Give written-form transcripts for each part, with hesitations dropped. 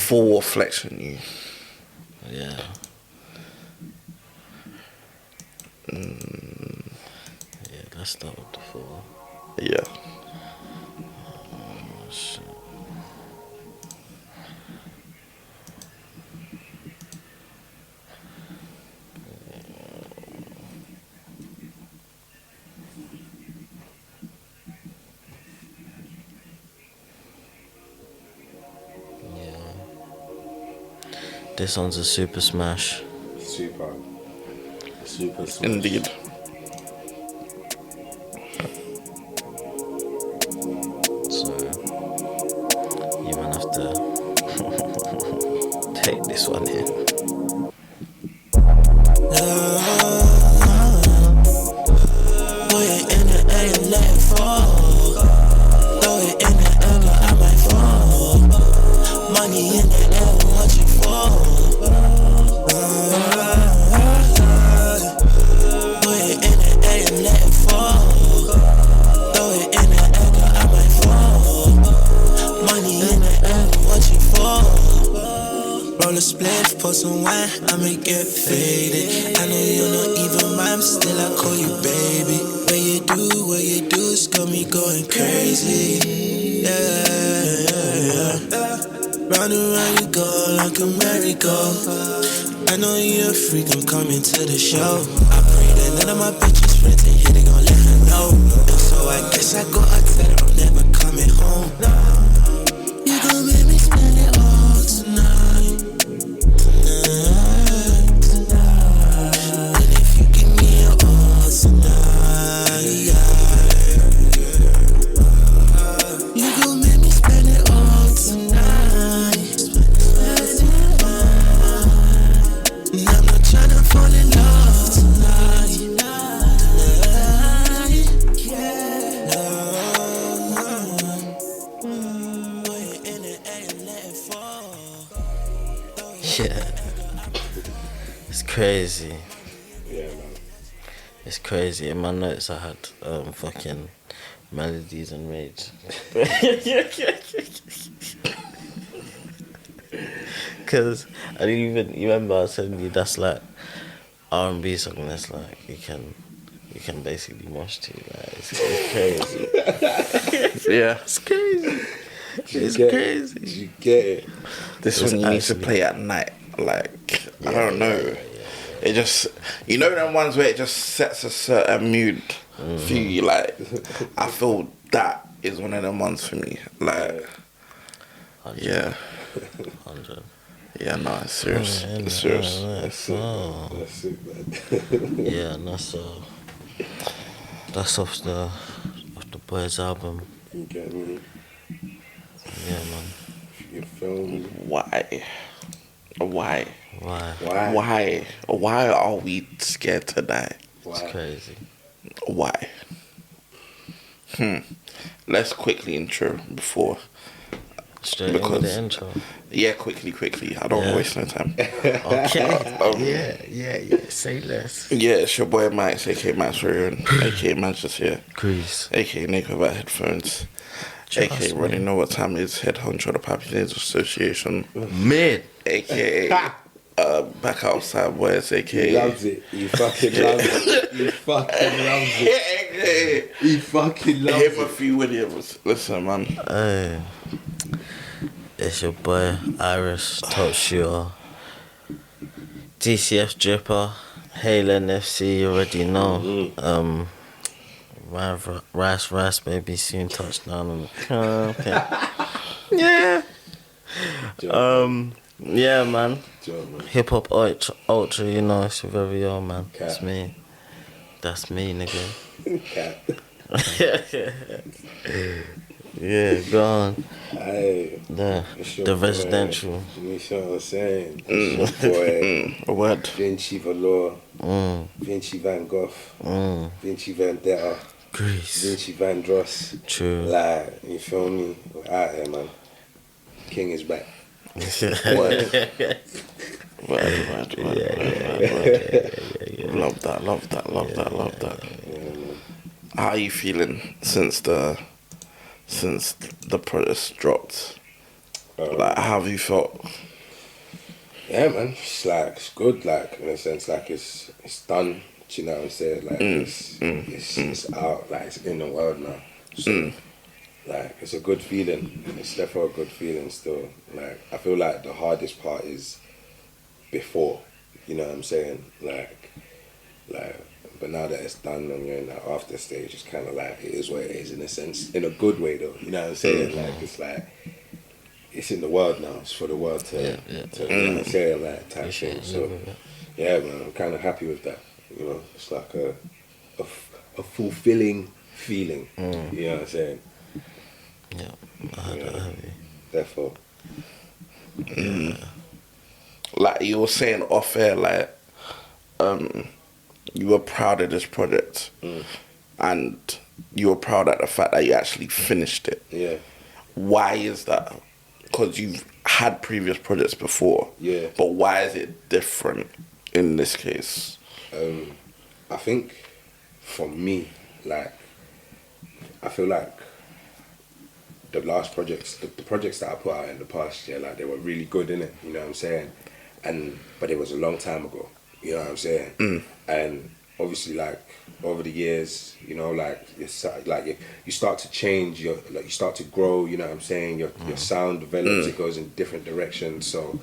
4 flex on you. Yeah. Yeah, let's start with the 4. Yeah. Oh, shit. This one's a super smash. Super smash. Indeed. So you might have to take this one in. Boy, in the air and let it fall. Throw it in the air, girl, I might fall. Money in the air, what you fall? Boy, in the air and let it fall. Throw it in the air, girl, I might fall. Money in the air, what you fall? Roll a spliff, pour some wine, I'ma get faded. I know you don't even rhyme, still I call you baby. What you do, it's got me going crazy. Yeah. Round and round you go like a merry-go. I know you're a freak, I'm coming to the show. I pray that none of my bitches friends ain't here, they gon' let her know. And so I guess I gotta tell her I'm never coming home. You gon' make me spend it all tonight. And if you give me your all tonight, you gon' make me spend it all tonight. And I'm not tryna fall in love tonight. Yeah. It's crazy. Yeah, man. It's crazy. In my notes I had fucking melodies and rage. Cause I didn't even, you remember I was telling you that's like R&B song that's like you can basically mosh to, like it's crazy. Yeah. It's crazy. It's Did crazy. you get it? This It's one you need to actually- play at night. Like, I don't know. It just, you know them ones where it just sets a certain mood for you. Like, I feel that is one of them ones for me. Like, 100. yeah. 100. Yeah, no, it's serious. Yeah, It's serious. That's it, man. That's it, man. Yeah, and that's off the Boys album. You get me? Yeah, man. You feel me? Why? Why? Why are we scared to die? It's crazy. Why? Let's quickly intro before. Straight Because- into the intro. Yeah, quickly. I don't wanna waste no time. Okay. Yeah. Say less. Yeah, it's your boy Max, aka Max Rarian, aka Manchester here, Grease. aka Nick without headphones, aka Running Know What Time Is, Head Hunter of the Papillons Association, Mid. aka Back Outside Boys, He aka loves it. He fucking loves it. He fucking loves it. He fucking loves it. Timothy Williams. Listen, man. Hey. It's your boy Irish Top Shooter. DCF Dripper. Halen FC, you already know. Rice, maybe soon touchdown on the yeah. Yeah, man. Hip Hop Ultra, you know, it's your very own, man. That's me. That's me, nigga. Cat. Yeah, go on. Hey, it's your The boy. residential. You see what I'm saying? It's your boy. A word. Vinci Valor. Vinci Van Gogh. Vinci Vendetta. Grease. Vinci Van Dross. True. Like, you feel me? We're out here, man. King is back. Word. Love that. How are you feeling since the protest dropped? Like, how have you felt? Yeah, man, it's good, like, in a sense, like, it's done, do you know what I'm saying, like, it's out, like, it's in the world now, so, like, it's a good feeling, it's definitely a good feeling still, like, I feel like the hardest part is before, you know what I'm saying, like, but now that it's done and you're in that after stage, it's kind of like, it is what it is, in a sense, in a good way, though, you know what I'm saying, like, it's in the world now. It's for the world to you know, say like type thing. So yeah, man, I'm kind of happy with that. You know, it's like a fulfilling feeling. You know what I'm saying? Yeah, I had that heavy. Therefore, Like you were saying off air, like you were proud of this project, and you were proud of the fact that you actually finished it. yeah. Why is that? Because you've had previous projects before. Yeah. But why is it different in this case? I think for me, like, I feel like the last projects, the projects that I put out in the past year, like, they were really good, innit? You know what I'm saying? But it was a long time ago. You know what I'm saying? And obviously, like, over the years, you know, like, you start to change, you start to grow, you know what I'm saying? Your sound develops, it goes in different directions. So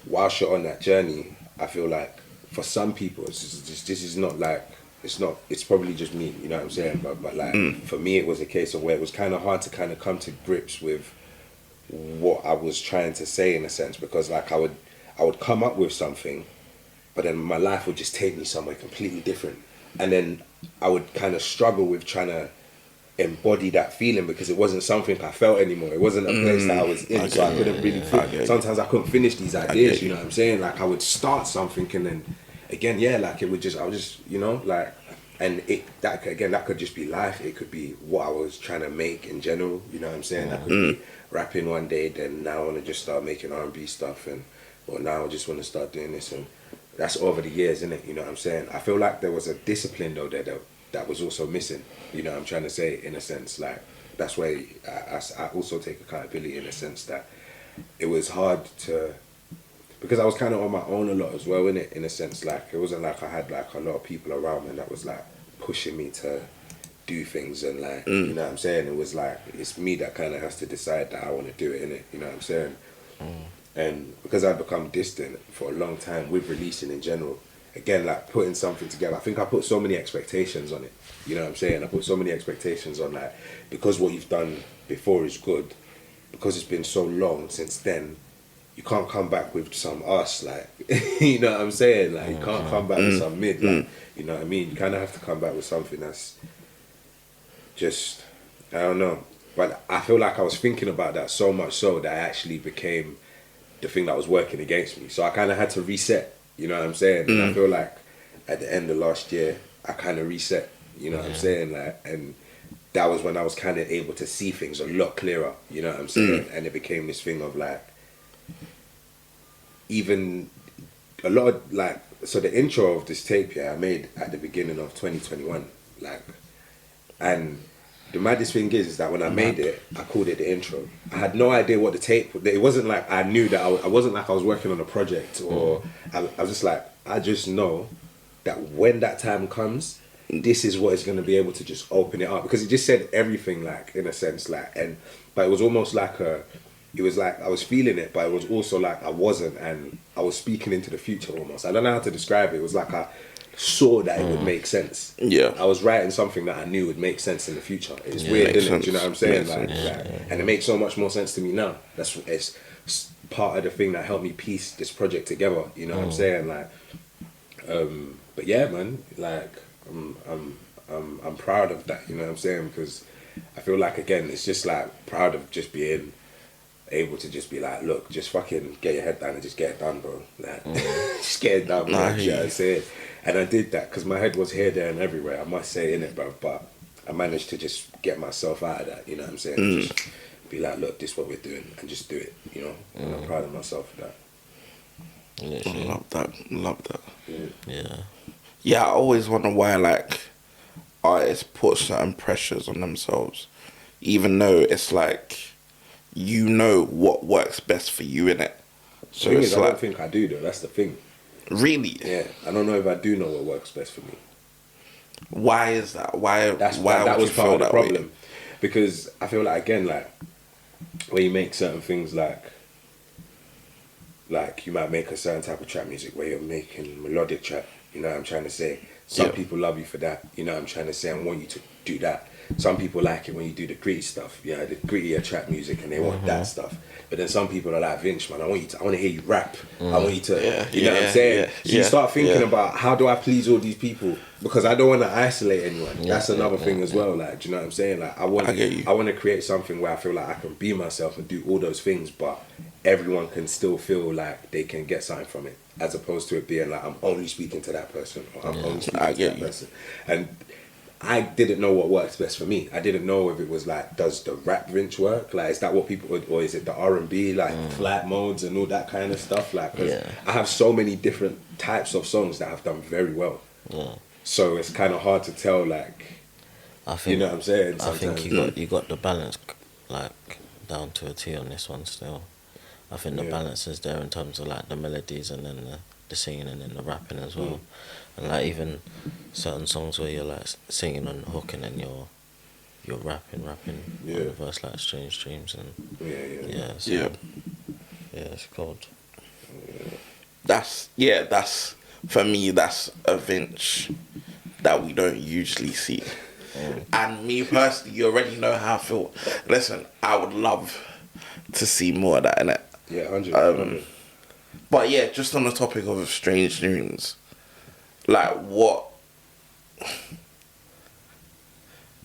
whilst you're on that journey, I feel like for some people, this is not like, it's probably just me, you know what I'm saying? But like, for me, it was a case of where it was kind of hard to kind of come to grips with what I was trying to say, in a sense, because like I would come up with something, but then my life would just take me somewhere completely different. And then I would kind of struggle with trying to embody that feeling because it wasn't something I felt anymore. It wasn't a place that I was in, so I couldn't really sometimes I couldn't finish these ideas, you know what I'm saying? Like, I would start something and then again, yeah, like, I would just, you know, like, and that could just be life. It could be what I was trying to make in general, you know what I'm saying? That could be rapping one day, then now I want to just start making R&B stuff, or now I just want to start doing this, and that's over the years, isn't it? You know what I'm saying? I feel like there was a discipline though that was also missing. You know what I'm trying to say, in a sense, like, that's where I also take accountability, in a sense that it was hard to, because I was kind of on my own a lot as well, innit? In a sense, like, it wasn't like I had like a lot of people around me that was like pushing me to do things, and like, you know what I'm saying? It was like, it's me that kind of has to decide that I want to do it, innit? You know what I'm saying? And because I've become distant for a long time with releasing in general, again, like, putting something together, I think I put so many expectations on it. You know what I'm saying? I put so many expectations on that, because what you've done before is good, because it's been so long since then, you can't come back with some us, like, you know what I'm saying? Like, you can't come back with some mid, like, you know what I mean? You kind of have to come back with something that's just, I don't know. But I feel like I was thinking about that so much so that I actually became the thing that was working against me. So I kind of had to reset, you know what I'm saying? And I feel like at the end of last year, I kind of reset, you know what I'm saying? Like, and that was when I was kind of able to see things a lot clearer, you know what I'm saying? And it became this thing of like, even a lot of like, so the intro of this tape, I made at the beginning of 2021, like, and the maddest thing is that when I made it, I called it the intro. I had no idea what the tape, it wasn't like I knew that I wasn't like I was working on a project, or I was just like, I just know that when that time comes, this is what is going to be able to just open it up, because it just said everything, like, in a sense, like, but it was almost like it was like I was feeling it, but it was also like I wasn't, and I was speaking into the future almost. I don't know how to describe it. It was like I saw that it would make sense. Yeah. I was writing something that I knew would make sense in the future. It's weird, isn't it? Do you know what I'm saying? And it makes so much more sense to me now. It's part of the thing that helped me piece this project together. You know what I'm saying? Like, but yeah, man. Like, I'm proud of that. You know what I'm saying? Because I feel like, again, it's just like proud of just being able to just be like, look, just fucking get your head down and just get it done, bro. Like, just get it done, bro. You know what I'm saying? And I did that because my head was here, there, and everywhere, I must say, innit, bro. But I managed to just get myself out of that, you know what I'm saying? Just be like, look, this is what we're doing, and just do it, you know? And I'm proud of myself for that. Yeah, I love that. Love that. Yeah. Yeah, I always wonder why, like, artists put certain pressures on themselves, even though it's like, you know what works best for you in it. So The thing it's is, I like, don't think I do though. That's the thing. really, Yeah, I don't know if I do know what works best for me. why is that? Why? Why That would was you part feel of the that problem, way? because I feel like, again, like when you make certain things, like you might make a certain type of trap music where you're making melodic trap. You know what I'm trying to say? Some Yeah. people love you for that. You know what I'm trying to say? And want you to do that. Some people like it when you do the gritty stuff. Yeah, the grittier trap music, and they want that stuff. But then some people are like, Vinch, man, I want to hear you rap. I want you to, you know what I'm saying? So you start thinking about, how do I please all these people? Because I don't want to isolate anyone. That's another thing as well. Like, do you know what I'm saying? Like, I want to create something where I feel like I can be myself and do all those things, but everyone can still feel like they can get something from it, as opposed to it being like, I'm only speaking to that person, or I'm only speaking to that person. And I didn't know what works best for me. I didn't know if it was like, does the rap Vinch work? Like, is that what people would, or is it the R&B, like flight modes and all that kind of stuff? Like, 'cause I have so many different types of songs that have done very well. Yeah. So it's kind of hard to tell, like, I think, you know what I'm saying? I think Sometimes. you got the balance like down to a T on this one still. I think the balance is there in terms of like the melodies and then the singing and then the rapping as well. And like even certain songs where you're like singing on the hook and then you're rapping on the verse, like Strange Dreams and so, it's cold. That's for me. That's a Vinch that we don't usually see. And me personally, you already know how I feel. Listen, I would love to see more of that in it. Yeah, 100%. But yeah, just on the topic of Strange Dreams, like what?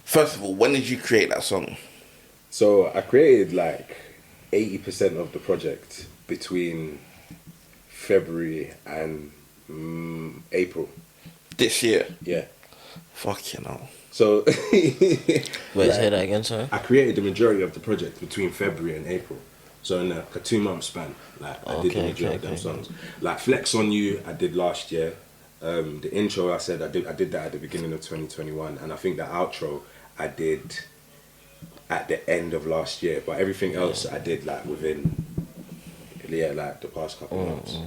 First of all, when did you create that song? So I created like 80% of the project between February and April. This year? Yeah. Fucking hell. So Wait, say that again, sorry? I created the majority of the project between February and April. So in like a 2-month span, like I did the majority of them songs. Like Flex on You, I did last year. The intro, I said I did that at the beginning of 2021, and I think the outro I did at the end of last year. But everything else I did like within, like the past couple of months.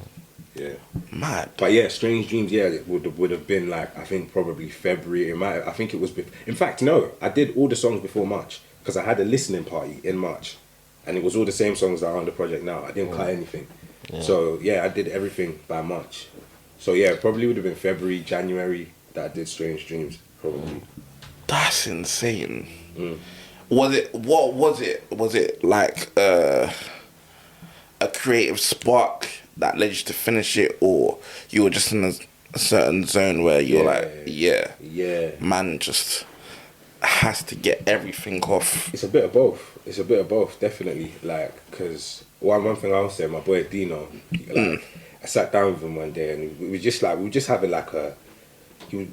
Yeah. Mad. But yeah, Strange Dreams, it would have been like, I think probably February. I think it was. In fact, no, I did all the songs before March because I had a listening party in March, and it was all the same songs that are on the project now. I didn't cut anything. So yeah, I did everything by March. So yeah, it probably would have been February, January that I did Strange Dreams, probably. That's insane. Was it? What was it? Was it like a creative spark that led you to finish it, or you were just in a certain zone where you're man just has to get everything off? It's a bit of both. Definitely. Like, because one thing I will say, my boy Dino, like, I sat down with him one day and we were just having like he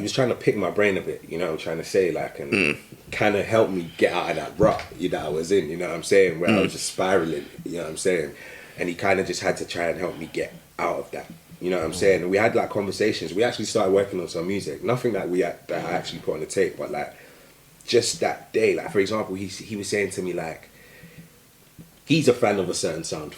was trying to pick my brain a bit, you know what I'm trying to say, like, and kind of help me get out of that rut that I was in, you know what I'm saying, where I was just spiraling, you know what I'm saying, and he kind of just had to try and help me get out of that, you know what I'm saying, and we had like conversations. We actually started working on some music, nothing that I actually put on the tape, but like just that day, like for example, he was saying to me like, he's a fan of a certain sound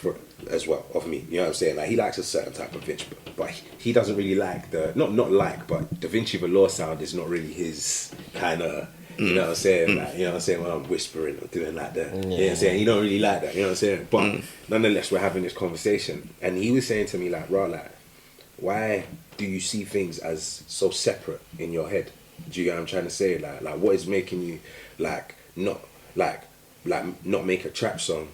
as well of me, you know what I'm saying? Like he likes a certain type of Vinch, but he doesn't really like but Da Vinci Velour sound is not really his kind of, you know what I'm saying? Like, you know what I'm saying, when I'm whispering or doing like that, you know what I'm saying? He don't really like that, you know what I'm saying? But nonetheless, we're having this conversation, and he was saying to me like, "Bro, like, why do you see things as so separate in your head? Do you get what I'm trying to say? Like what is making you like not make a trap song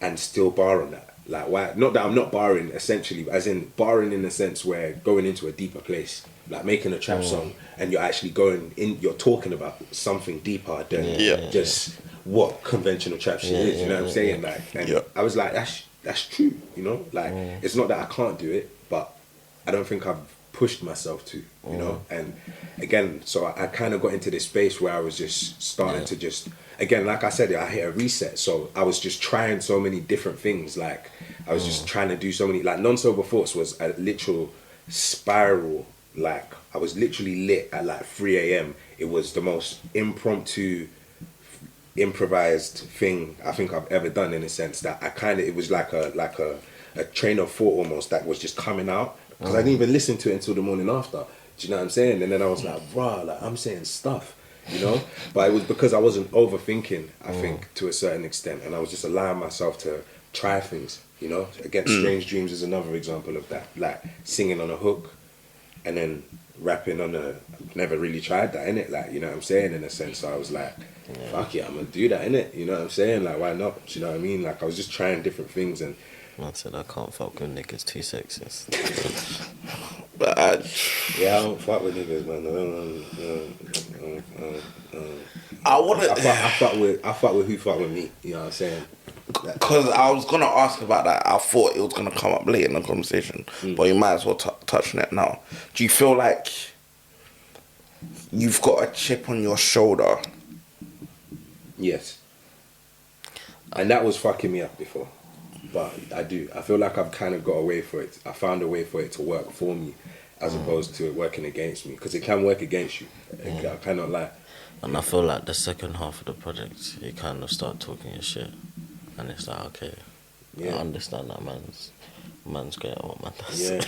and still bar on that? Like why? Not that I'm not barring essentially, but as in barring in the sense where going into a deeper place, like making a trap song and you're actually you're talking about something deeper than just what conventional trap shit is, you know what I'm saying? Like, and I was like, that's true, you know? Like, it's not that I can't do it, but I don't think I've pushed myself to, you know? And again, so I kind of got into this space where I was just starting to just, again, like I said, I hit a reset. So I was just trying so many different things. Like I was just trying to do so many, like Non-Sober Thoughts was a literal spiral. Like I was literally lit at like 3 a.m. It was the most impromptu improvised thing I think I've ever done, in a sense that it was like a train of thought almost that was just coming out, because I didn't even listen to it until the morning after. Do you know what I'm saying? And then I was like, rah, like I'm saying stuff, you know? But it was because I wasn't overthinking, I think, to a certain extent, and I was just allowing myself to try things, you know? Again, Strange Dreams is another example of that, like singing on a hook and then rapping on a, never really tried that, innit? Like, you know what I'm saying, in a sense. So I was like, fuck it, I'm gonna do that, innit? You know what I'm saying? Like, why not? Do you know what I mean? Like, I was just trying different things. And I said I can't fuck with niggas too sexist. But yeah, I don't fuck with niggas, man. I wouldn't. I fuck with who fuck with me. You know what I'm saying? Because I was gonna ask about that. I thought it was gonna come up late in the conversation, but you might as well touch on it now. Do you feel like you've got a chip on your shoulder? Yes. And that was fucking me up before. But I do. I feel like I've kind of got a way for it. I found a way for it to work for me, as opposed to it working against me. Because it can work against you. I cannot lie. And I feel like the second half of the project, you kind of start talking your shit. And it's like, okay, I understand that man's great at what man does. Yeah.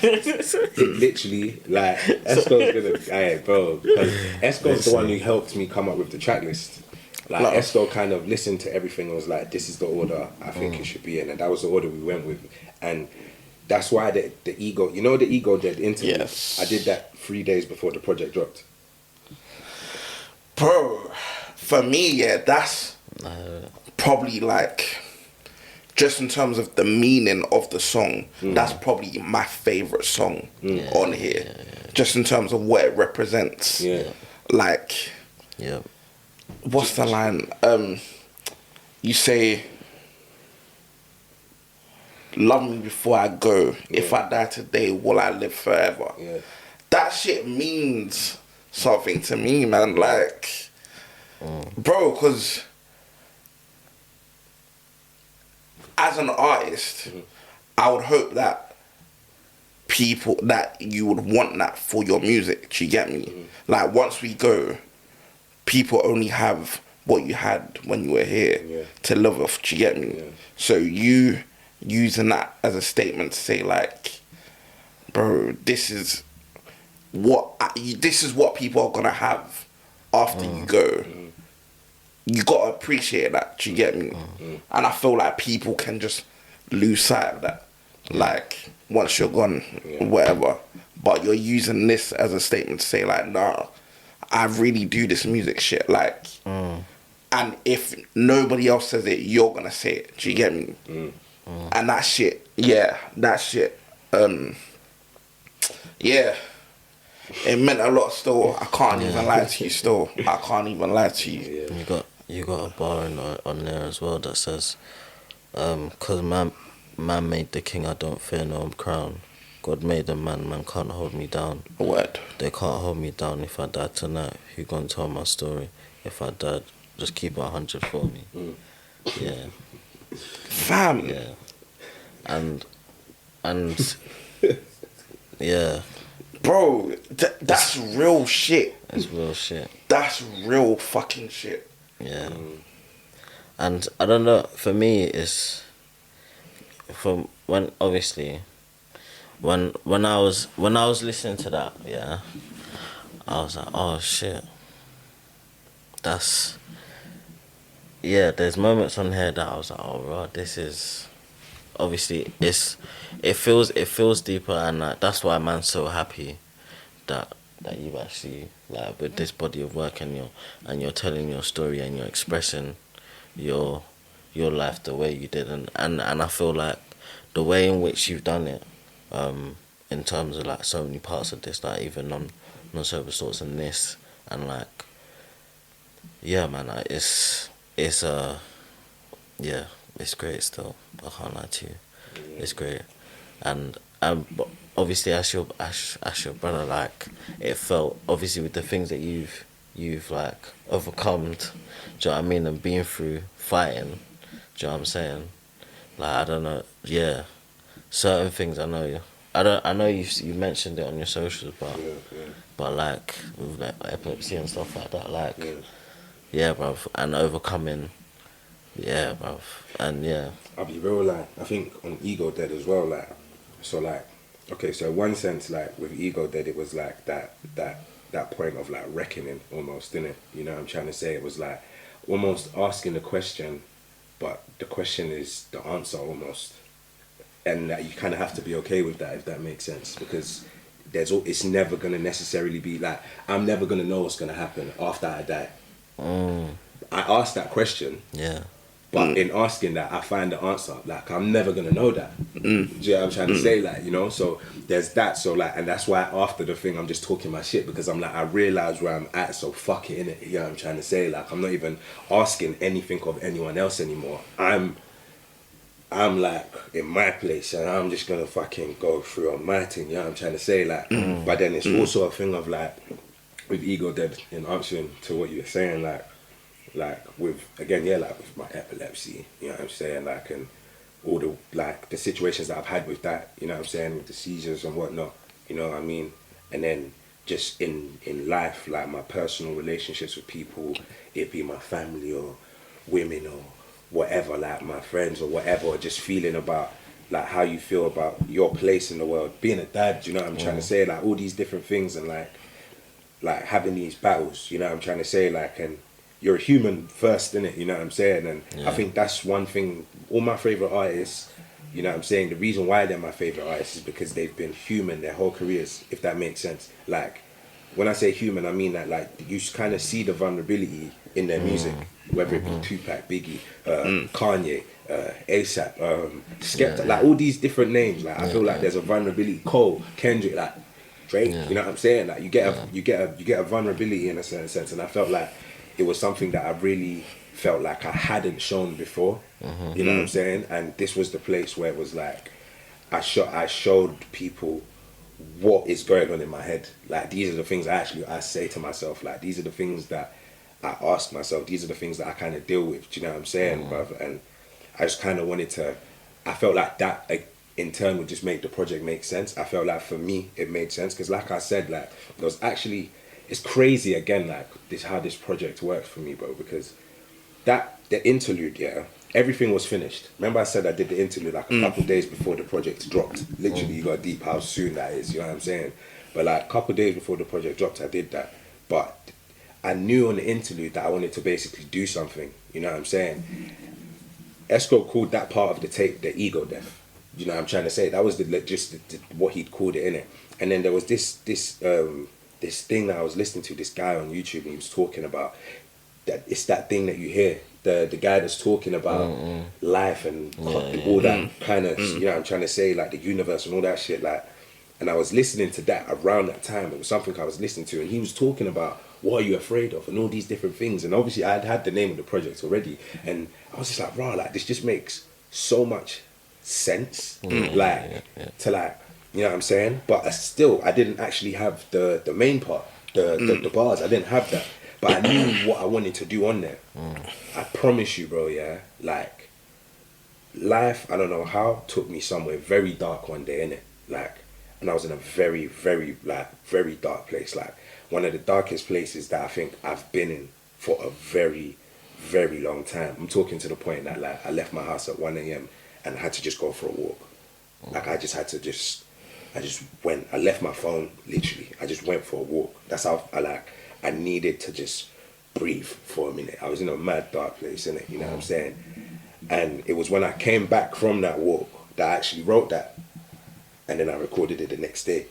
Literally, like, Esco's gonna, hey, bro, because Esco's the one who helped me come up with the track list. Like, Esco kind of listened to everything and was like, this is the order I think it should be in. And that was the order we went with. And that's why the ego, you know, the ego did interview. Yes. I did that 3 days before the project dropped. Bro, for me, yeah, that's probably like, just in terms of the meaning of the song, that's probably my favourite song on here. Yeah. Just in terms of what it represents. Yeah. Like, what's the line? You say, love me before I go. If I die today, will I live forever? Yeah. That shit means something to me, man. Like, bro, because as an artist, I would hope that you would want that for your music. Do you get me? Like, once we go, people only have what you had when you were here to live off. Do you get me? So you using that as a statement to say, like, bro, this is what people are gonna have after you go. You gotta appreciate that. Do you get me? And I feel like people can just lose sight of that. Like, once you're gone, whatever. But you're using this as a statement to say, like, nah, I really do this music shit. Like, and if nobody else says it, you're gonna say it. Do you get me? And that shit, it meant a lot still. I can't even lie to you still. I can't even lie to you. You got a bar on there as well that says, cause man made the king, I don't fear no crown. God made a man can't hold me down. What? They can't hold me down. If I die tonight, who gonna tell my story? If I died, just keep 100 for me. Yeah. Fam. Yeah. And yeah. Bro, that's real shit. It's real shit. That's real fucking shit. Yeah. And I don't know, for me it's from when obviously when I was listening to that, yeah, I was like, oh shit. There's moments on here that I was like, oh right, this is obviously it feels deeper, and that's why man's so happy that you've actually, like, with this body of work, and you're telling your story and you're expressing your life the way you did, and I feel like the way in which you've done it, in terms of like so many parts of this, like even non-sober thoughts and this, and like, yeah man, like, it's great still. I can't lie to you, it's great, and but obviously as your brother, like, it felt obviously with the things that you've like overcome, do you know what I mean, and being through fighting, do you know what I'm saying? Like, I don't know, yeah, certain things I know you mentioned it on your socials, but like with like epilepsy and stuff like that, like yeah, bruv, and overcoming, yeah, bruv, and yeah, I'll be real, like, I think on Ego Dead as well, like, so like, okay, so in one sense, like, with Ego Dead, it was like that point of like reckoning almost, innit? You know what I'm trying to say? It was like almost asking a question, but the question is the answer almost. And that you kind of have to be okay with that, if that makes sense, because it's never going to necessarily be like, I'm never going to know what's going to happen after I die. I asked that question, yeah, but in asking that, I find the answer. Like, I'm never going to know that. Do you know what I'm trying to say? Like, you know, so there's that. So, like, and that's why after the thing, I'm just talking my shit, because I'm like, I realize where I'm at, so fuck it, innit? You know what I'm trying to say? Like, I'm not even asking anything of anyone else anymore. I'm like in my place, and I'm just gonna fucking go through on my thing, you know what I'm trying to say? Like, but then it's also a thing of like, with Ego Dead, in answering to what you were saying, like with, again, yeah, like with my epilepsy, you know what I'm saying? Like, and all the, like, the situations that I've had with that, you know what I'm saying? With the seizures and whatnot, you know what I mean? And then just in life, like my personal relationships with people, it be my family or women or whatever, like my friends or whatever, or just feeling about like how you feel about your place in the world, being a dad, you know what I'm trying to say, like all these different things, and like having these battles, you know what I'm trying to say, like, and you're a human first, innit, you know what I'm saying? And I think that's one thing, all my favourite artists, you know what I'm saying, the reason why they're my favourite artists is because they've been human their whole careers, if that makes sense. Like, when I say human, I mean that, like, you kind of see the vulnerability in their music, whether it be Tupac, Biggie, Kanye, ASAP, Skepta, like all these different names. Like, I feel like there's a vulnerability. Cole, Kendrick, like Drake. You know what I'm saying? Like, you get a vulnerability in a certain sense, and I felt like it was something that I really felt like I hadn't shown before. You know what I'm saying? And this was the place where it was like I showed people what is going on in my head. Like, these are the things I say to myself. Like, these are the things that I ask myself. These are the things that I kind of deal with. Do you know what I'm saying, bruv? And I just kind of wanted to. I felt like that, like, in turn would just make the project make sense. I felt like for me it made sense, because like I said, like, it was actually, it's crazy again, like this, how this project worked for me, bro, because the interlude, yeah, everything was finished. Remember I said I did the interlude like a couple days before the project dropped. Literally, you got deep how soon that is, you know what I'm saying? But like a couple days before the project dropped, I did that. But I knew on the interlude that I wanted to basically do something, you know what I'm saying? Esco called that part of the tape the ego death. You know what I'm trying to say? That was what he'd called it, innit? And then there was this thing that I was listening to, this guy on YouTube, and he was talking about that. It's that thing that you hear, the guy that's talking about life and all that kind of, you know what I'm trying to say, like the universe and all that shit, like. And I was listening to that around that time. It was something I was listening to, and he was talking about what are you afraid of and all these different things. And obviously I'd had the name of the project already, and I was just like, rah, like this just makes so much sense, to like, you know what I'm saying? But I didn't actually have the main part, the bars. I didn't have that, but I knew what I wanted to do on there. I promise you, bro, yeah, like life, I don't know how, took me somewhere very dark one day, innit? Like, and I was in a very, very, like, very dark place, like one of the darkest places that I think I've been in for a very, very long time. I'm talking to the point that, like, I left my house at 1 a.m. and I had to just go for a walk. Like, I just went, I left my phone, literally. I just went for a walk. That's how I needed to just breathe for a minute. I was in a mad dark place, innit? You know what I'm saying? And it was when I came back from that walk that I actually wrote that. And then I recorded it the next day.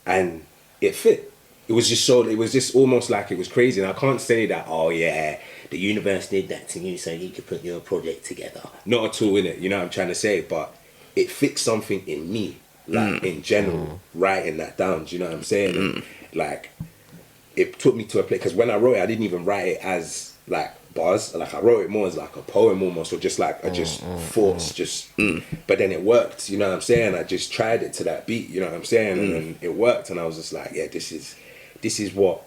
And it fit. It was just almost like it was crazy. And I can't say that, oh yeah, the universe did that to you so you could put your project together. Not at all, innit? You know what I'm trying to say? But it fixed something in me, like in general, writing that down. Do you know what I'm saying? And, like, it took me to a place, because when I wrote it, I didn't even write it as like bars. Like, I wrote it more as like a poem almost, or just like thoughts, but then it worked, you know what I'm saying? I just tried it to that beat, you know what I'm saying? And then it worked, and I was just like, yeah, this is what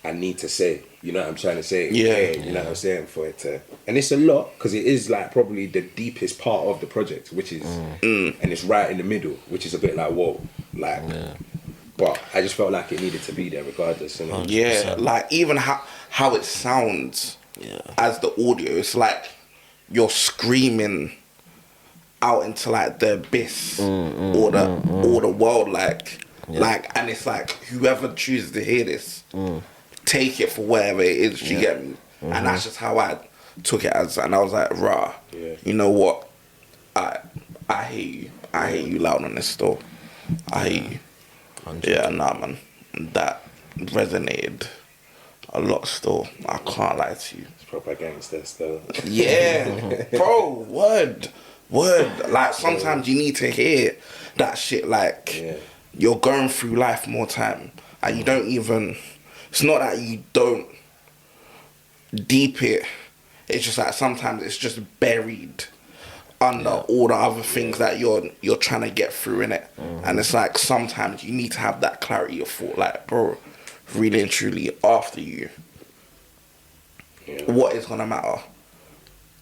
I need to say, you know what I'm trying to say? You know what I'm saying? For it to, and it's a lot, because it is like probably the deepest part of the project, which is, and it's right in the middle, which is a bit like, whoa, like, but I just felt like it needed to be there regardless. You know? Yeah, like even how how it sounds Yeah. as the audio. It's like you're screaming out into like the abyss or the world, like and it's like whoever chooses to hear this, take it for whatever it is. You get me? And that's just how I took it as, and I was like, rah, you know what? I hate you. I hate you loud on this store. I hate you. 100. Yeah, nah, man. That resonated a lot still. I can't lie to you. It's proper gangster still. Yeah, bro, word. Like, sometimes you need to hear that shit, like, you're going through life more time, and you don't even, it's not that you don't deep it, it's just like sometimes it's just buried under all the other things that you're trying to get through in it. And it's like sometimes you need to have that clarity of thought, like, bro, really and truly, after you, what is gonna matter?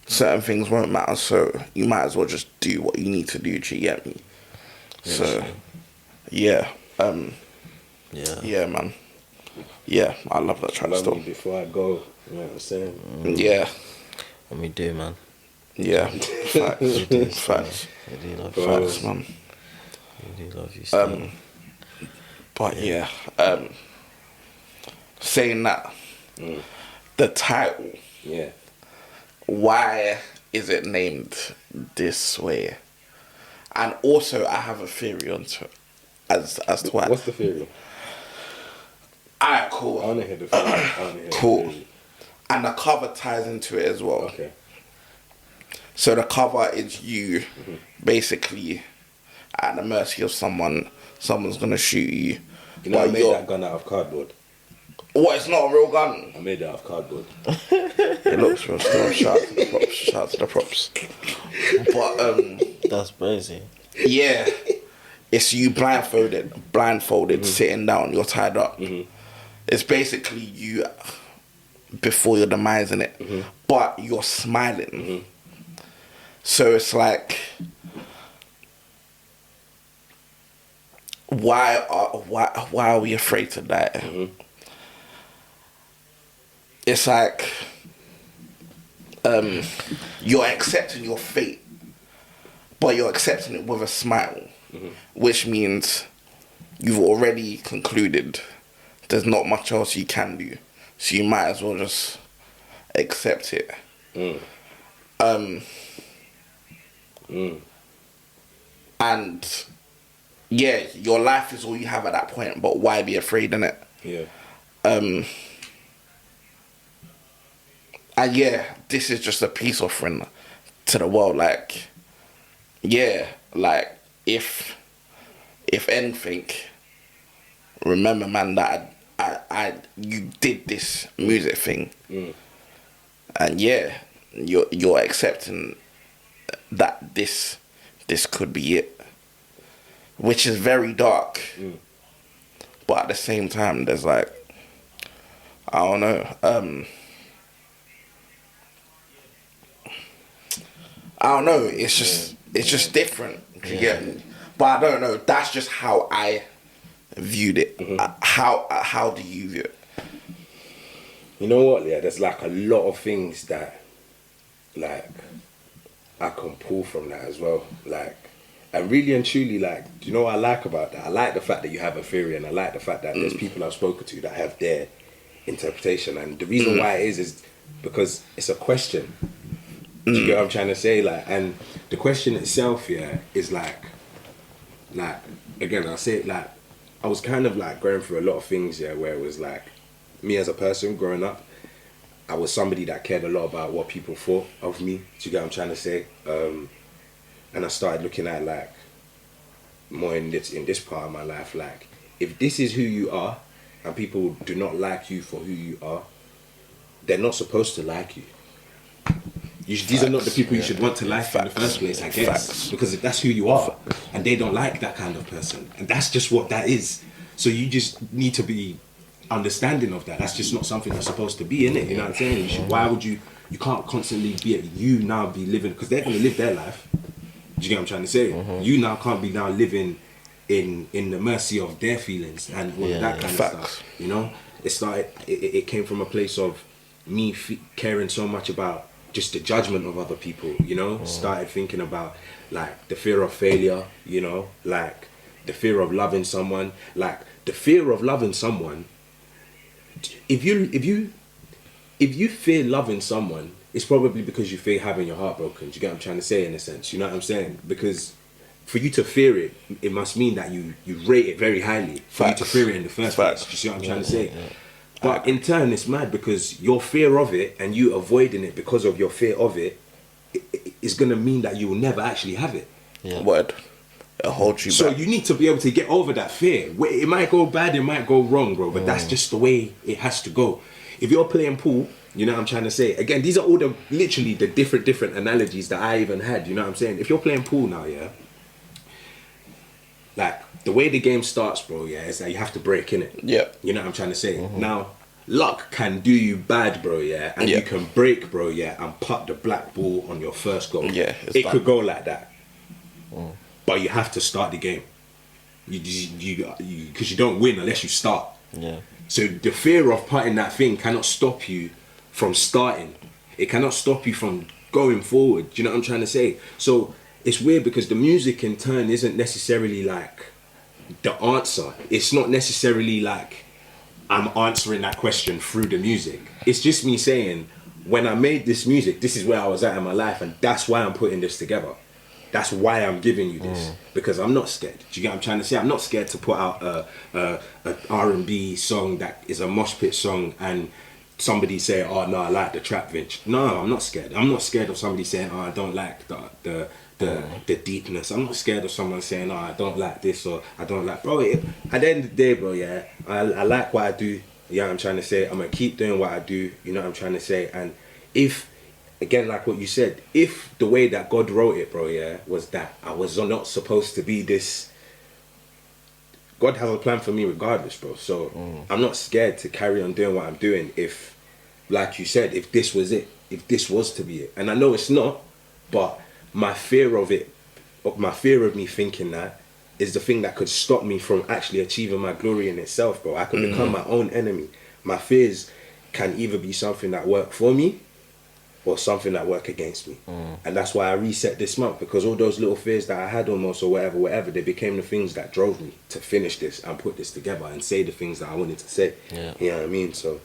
Certain things won't matter, so you might as well just do what you need to do. Do you get me? So yeah, man, yeah, I love that track still. Before I go, you know what I'm saying? Yeah, And we do, man. yeah, facts, We do love you. facts, man. We do love you still. But yeah, saying that, the title, why is it named this way? And also, I have a theory onto it, as to why. What's the theory? Alright, cool. I want to hear the theory. Cool. And the cover ties into it as well. Okay. So the cover is you, basically, at the mercy of someone. Someone's gonna shoot you. You know, I but made you're- that gun out of cardboard. What? It's not a real gun. I made it out of cardboard. It looks real. Still, shout out to the props. Shout out to the props. But That's crazy. yeah, it's you blindfolded, sitting down. You're tied up. It's basically you before your demise in it, but you're smiling. So it's like, why are we afraid to die? It's like you're accepting your fate, but you're accepting it with a smile, which means you've already concluded there's not much else you can do, so you might as well just accept it. And yeah, your life is all you have at that point, but why be afraid in it? And yeah, this is just a peace offering to the world. Like, yeah, like if anything, remember, man, that you did this music thing, and yeah, you're accepting that this could be it, which is very dark. But at the same time, there's like, I don't know. I don't know. It's just different. You get me? But I don't know. That's just how I viewed it. How do you view it? You know what? Yeah, there's like a lot of things that, like, I can pull from that as well. Like, and really and truly, like, do you know what I like about that? I like the fact that you have a theory, and I like the fact that there's people I've spoken to that have their interpretation. And the reason why it is because it's a question. Do you get what I'm trying to say? Like, and the question itself, is like, again, I'll say it, like, I was kind of like going through a lot of things, where it was like, me as a person growing up, I was somebody that cared a lot about what people thought of me. Do you get what I'm trying to say? And I started looking at, like, more in this part of my life, like, if this is who you are and people do not like you for who you are, they're not supposed to like you. These are not the people you should want to like in the first place, I guess. Because if that's who you are, and they don't like that kind of person, and that's just what that is. So you just need to be understanding of that. That's just not something that's supposed to be in it. You know what I'm saying? Why would you can't constantly be now be living, because they're going to live their life. Do you get what I'm trying to say? You now can't be now living in the mercy of their feelings and all that kind of stuff. You know? it came from a place of me caring so much about just the judgment of other people, you know. Started thinking about like the fear of failure, you know, like the fear of loving someone, like the fear of loving someone. If you fear loving someone, it's probably because you fear having your heart broken. Do you get what I'm trying to say, in a sense? You know what I'm saying? Because for you to fear it, it must mean that you rate it very highly for you to fear it in the first place. Do you see what I'm trying to say? But in turn, it's mad because your fear of it and you avoiding it because of your fear of it is going to mean that you will never actually have it. Yeah. Word. It'll hold you So back. you need to be able to get over that fear. It might go bad, it might go wrong, bro, but that's just the way it has to go. If you're playing pool, you know what I'm trying to say? Again, these are all literally the different analogies that I even had, you know what I'm saying? If you're playing pool now, yeah, like the way the game starts, bro, yeah, is that you have to break in it. Yeah. You know what I'm trying to say? Now, luck can do you bad, bro, yeah, and you can break, bro, yeah, and put the black ball on your first goal. Yeah, it could go like that. But you have to start the game. You because you don't win unless you start. Yeah. So the fear of putting that thing cannot stop you from starting. It cannot stop you from going forward. Do you know what I'm trying to say? So it's weird because the music in turn isn't necessarily like the answer. It's not necessarily like I'm answering that question through the music. It's just me saying, when I made this music, this is where I was at in my life, and that's why I'm putting this together. That's why I'm giving you this, because I'm not scared. Do you get what I'm trying to say? I'm not scared to put out a R&B song that is a mosh pit song and somebody say, oh no, I like the trap, Vinch. No, I'm not scared. I'm not scared of somebody saying, oh, I don't like the deepness. I'm not scared of someone saying, oh, I don't like this, or I don't like, bro, at the end of the day, bro, yeah, I like what I do. Yeah, I'm trying to say, I'm gonna keep doing what I do. You know what I'm trying to say? And if, again, like what you said, if the way that God wrote it, bro, yeah, was that I was not supposed to be this, God has a plan for me regardless, bro. So I'm not scared to carry on doing what I'm doing if, like you said, if this was it, if this was to be it. And I know it's not, but my fear of it, my fear of me thinking that is the thing that could stop me from actually achieving my glory in itself, bro. I could become my own enemy. My fears can either be something that work for me or something that work against me. And that's why I reset this month, because all those little fears that I had almost, or whatever, they became the things that drove me to finish this and put this together and say the things that I wanted to say. Yeah. You know what I mean? So,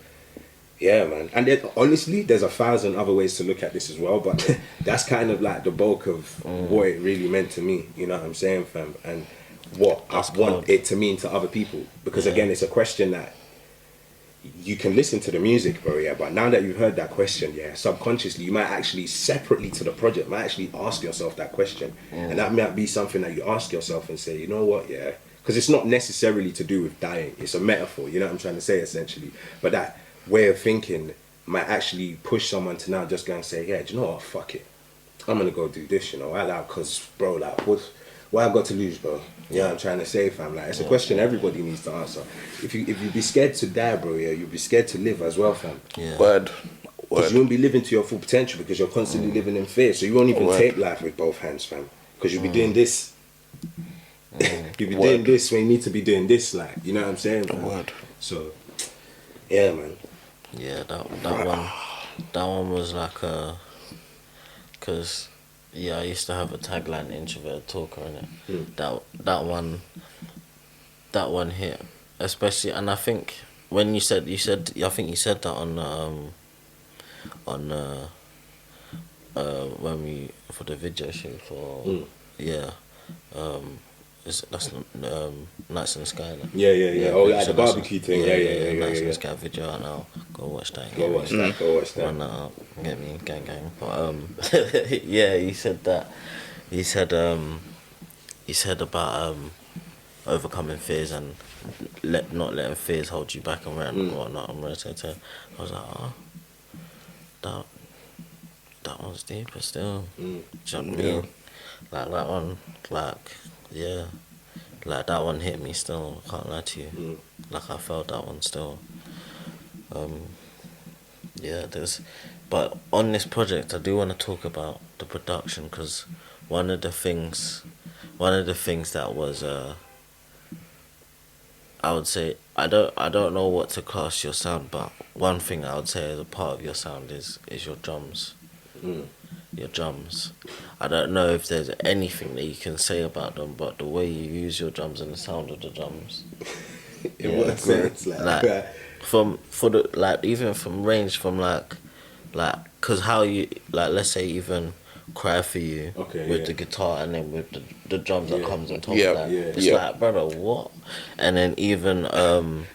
yeah, man. And then, honestly, there's 1,000 other ways to look at this as well, but that's kind of like the bulk of what it really meant to me. You know what I'm saying, fam? And what I want it to mean to other people. Because, again, it's a question that you can listen to the music, bro, yeah, but now that you've heard that question, yeah, subconsciously you might actually, separately to the project, might actually ask yourself that question. And that might be something that you ask yourself and say, you know what, yeah, because it's not necessarily to do with dying, it's a metaphor, you know what I'm trying to say, essentially. But that way of thinking might actually push someone to now just go and say, yeah, do you know what, fuck it, I'm gonna go do this, you know, because, bro, like, what I got to lose, bro? You know what I'm trying to say, fam? Like, it's a question everybody needs to answer. If you be scared to die, bro, yeah, you'll be scared to live as well, fam. Yeah. Word. Because you won't be living to your full potential because you're constantly living in fear. So you won't even take life with both hands, fam. Because you'll be doing this. You'll be doing this when you need to be doing this, like, you know what I'm saying, fam? Word. So, yeah, man. Yeah, that one was like because yeah, I used to have a tagline, introverted talker, innit? That one hit, especially, and I think when you said I think you said that on when we for the video shoot for that's Nights in the Sky. Like. Yeah. Oh, yeah, the barbecue thing. Yeah. Nights in the Sky video out now. Go watch that. Go watch that. Run that up. Get me, gang. But yeah, he said that. He said about overcoming fears and not letting fears hold you back and whatnot. I'm ready to. I was like, oh, that one's deeper still. Do you know what I mean? Like that one, like that one hit me still. I can't lie to you. Like I felt that one still. But on this project, I do want to talk about the production, because one of the things that was I would say I don't know what to class your sound, but one thing I would say as a part of your sound is your drums. Your drums. I don't know if there's anything that you can say about them, but the way you use your drums and the sound of the drums. In what sense? Like even from range from like, cause how you like, let's say even Cry For You with the guitar and then with the drums that comes on top of that. It's like, brother, what? And then even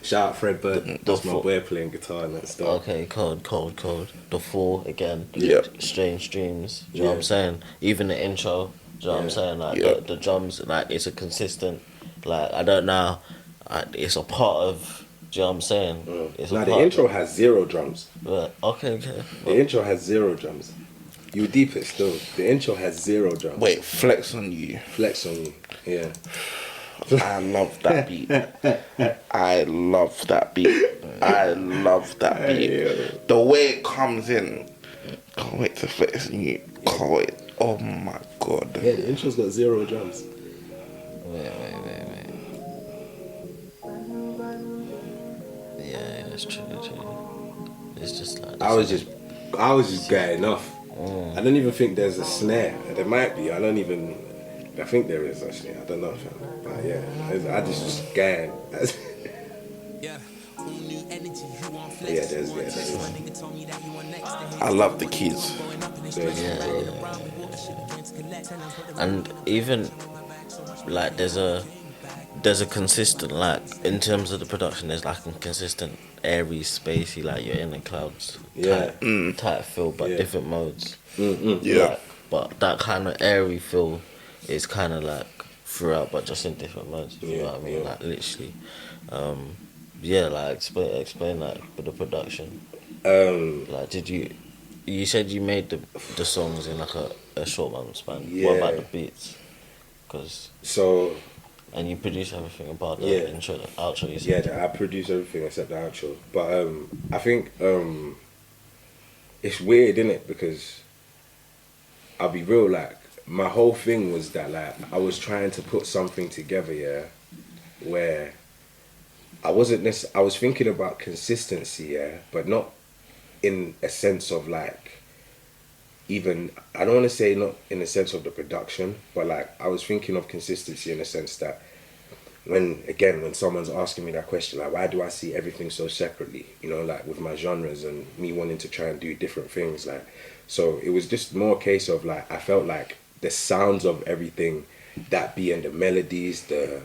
shout out Fred Bird, that's my boy playing guitar and that stuff. Okay, cold. The Fall again. Strange Dreams. Do you know what I'm saying? Even the intro. Do you know what I'm saying? Like the drums, like it's a consistent. Like I don't know, it's a part of. Do you know what I'm saying? The intro has 0 drums. Okay. The intro has 0 drums. You deep it still. The intro has 0 drums. Wait, Flex On You. Flex On You. Yeah. I love that beat. I love that beat. The way it comes in. Can't wait to Flex On You. Can't wait. Oh my god. Yeah, the intro's got 0 drums. Wait. Yeah, it's true. It's just like. I was just getting off. I don't even think there's a snare. There might be. I think there is actually. I don't know. But yeah, I just going. There's. I love the keys. And even like there's a consistent, like in terms of the production, there's like a consistent airy, spacey, like you're in the clouds type feel, but different modes. Like, but that kind of airy feel is kind of like throughout, but just in different modes. You know what I mean? Like literally. Like explain that with the production. Like, did you said you made the songs in like a short month span? What about the beats? And you produce everything about the intro, the outro. You said. I produce everything except the outro. But I think it's weird, isn't it? Because I'll be real, like my whole thing was that like I was trying to put something together, where I was thinking about consistency, but not in a sense of like, even, I don't want to say not in the sense of the production, but like I was thinking of consistency in the sense that when someone's asking me that question, like why do I see everything so separately, you know, like with my genres and me wanting to try and do different things, like, so it was just more a case of like, I felt like the sounds of everything, that being the melodies, the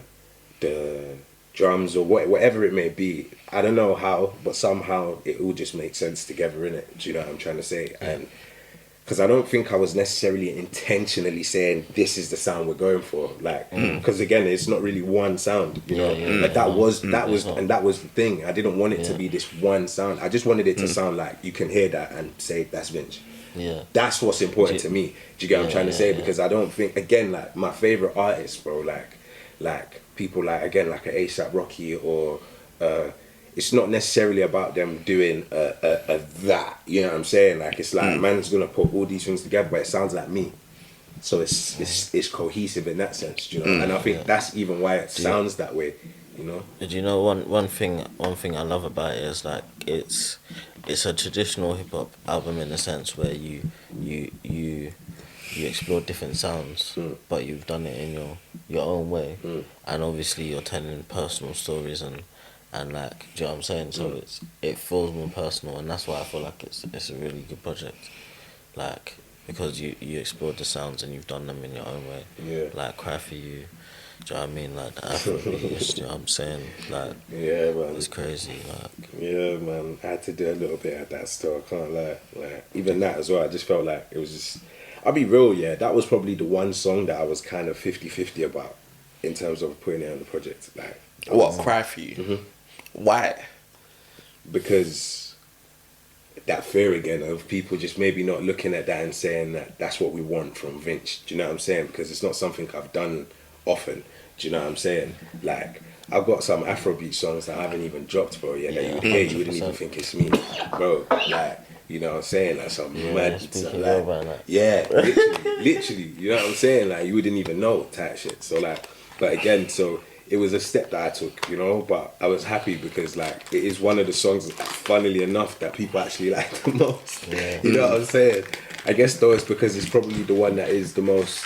drums or whatever it may be, I don't know how, but somehow it all just makes sense together, innit? Do you know what I'm trying to say? And because I don't think I was necessarily intentionally saying this is the sound we're going for, like, because again, it's not really one sound, you know. Like that was the thing. I didn't want it to be this one sound. I just wanted it to sound like you can hear that and say that's Vinch. Yeah, that's what's important to me. Do you get what I'm trying to say? Because I don't think, again, like my favorite artists, bro, like people like, again, like an A$AP Rocky or it's not necessarily about them doing that, you know what I'm saying? Like it's like man's gonna put all these things together, but it sounds like me, so it's cohesive in that sense, you know. And I think that's even why it sounds that way, you know. Did you know one thing I love about it is like it's a traditional hip hop album in the sense where you explore different sounds, but you've done it in your own way, and obviously you're telling personal stories and like, do you know what I'm saying? So it feels more personal, and that's why I feel like it's a really good project, like because you explored the sounds and you've done them in your own way. Yeah. Like Cry For You. Do you know what I mean? Like the Afrobeats, you know what I'm saying? Like, yeah, man, it's crazy. Like, yeah, man, I had to do a little bit of that still. I can't lie. Like even that as well. I just felt like it was just. I'll be real, yeah. That was probably the one song that I was kind of 50-50 about in terms of putting it on the project. Like, what, Cry For You? Mm-hmm. Why? Because that fear again of people just maybe not looking at that and saying that that's what we want from Vinch. Do you know what I'm saying? Because it's not something I've done often. Do you know what I'm saying? Like, I've got some Afrobeat songs that I haven't even dropped, bro. Yeah, that you would hear, you wouldn't even think it's me, bro. Like, you know what I'm saying? Like some mad, like, yeah, literally, you know what I'm saying? Like you wouldn't even know type shit. So like, but again, so it was a step that I took, you know, but I was happy because like it is one of the songs, funnily enough, that people actually like the most. Yeah. You know what I'm saying? I guess though it's because it's probably the one that is the most,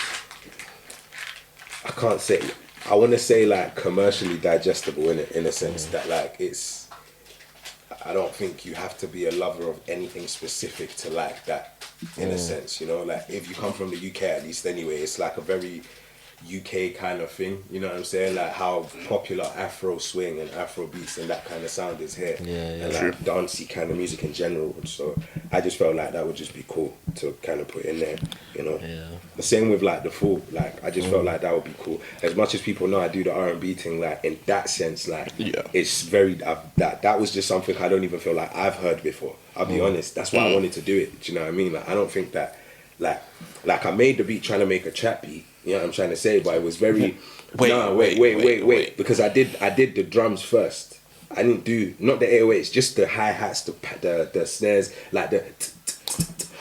I can't say, I want to say like commercially digestible in a sense that like it's, I don't think you have to be a lover of anything specific to like that in a sense, you know, like if you come from the UK at least anyway, it's like a very UK kind of thing, you know what I'm saying? Like how popular Afro swing and Afro beats and that kind of sound is here. And like dancey kind of music in general. So I just felt like that would just be cool to kind of put in there, you know? The same with like the full, like I just felt like that would be cool. As much as people know I do the R&B thing, like in that sense, like it's very, that was just something I don't even feel like I've heard before. I'll be honest, that's why I wanted to do it, do you know what I mean? Like I don't think that, like I made the beat trying to make a trap beat, you know what I'm trying to say, but it was very wait, because I did the drums first. I didn't do not the 808s, just the hi-hats, the snares, like the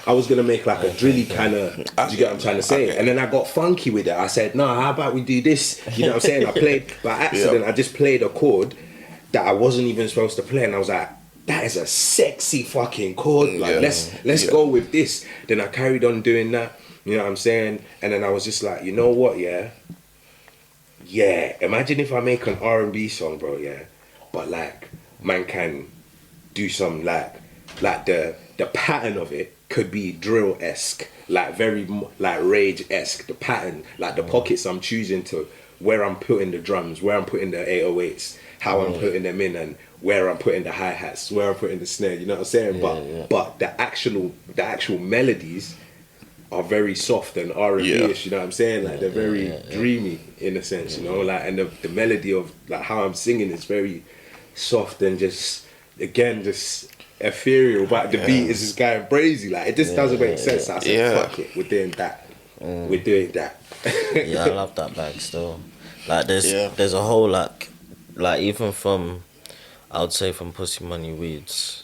I was gonna make like a drilly kind of, do you get what I'm trying to say? And then I got funky with it. I said, no, how about we do this? You know what I'm saying? I played by accident, I just played a chord that I wasn't even supposed to play, and I was like, that is a sexy fucking chord. Like let's go with this. Then I carried on doing that. You know what I'm saying? And then I was just like, you know what, yeah, imagine if I make an R&B song, bro, but like, man can do some like the pattern of it could be drill-esque, like very, like rage-esque, the pattern, like the pockets I'm choosing to, where I'm putting the drums, where I'm putting the 808s, how I'm putting them in, and where I'm putting the hi-hats, where I'm putting the snare, you know what I'm saying? But the actual melodies are very soft and R&B-ish, you know what I'm saying? Like they're very dreamy in a sense, you know, like, and the melody of like how I'm singing is very soft and just, again, just ethereal, but the beat is just going crazy, like it just doesn't make sense. So I said, fuck it, we're doing that. We're doing that. I love that bag still. Like there's a whole like even from, I would say from Pussy Money Weeds.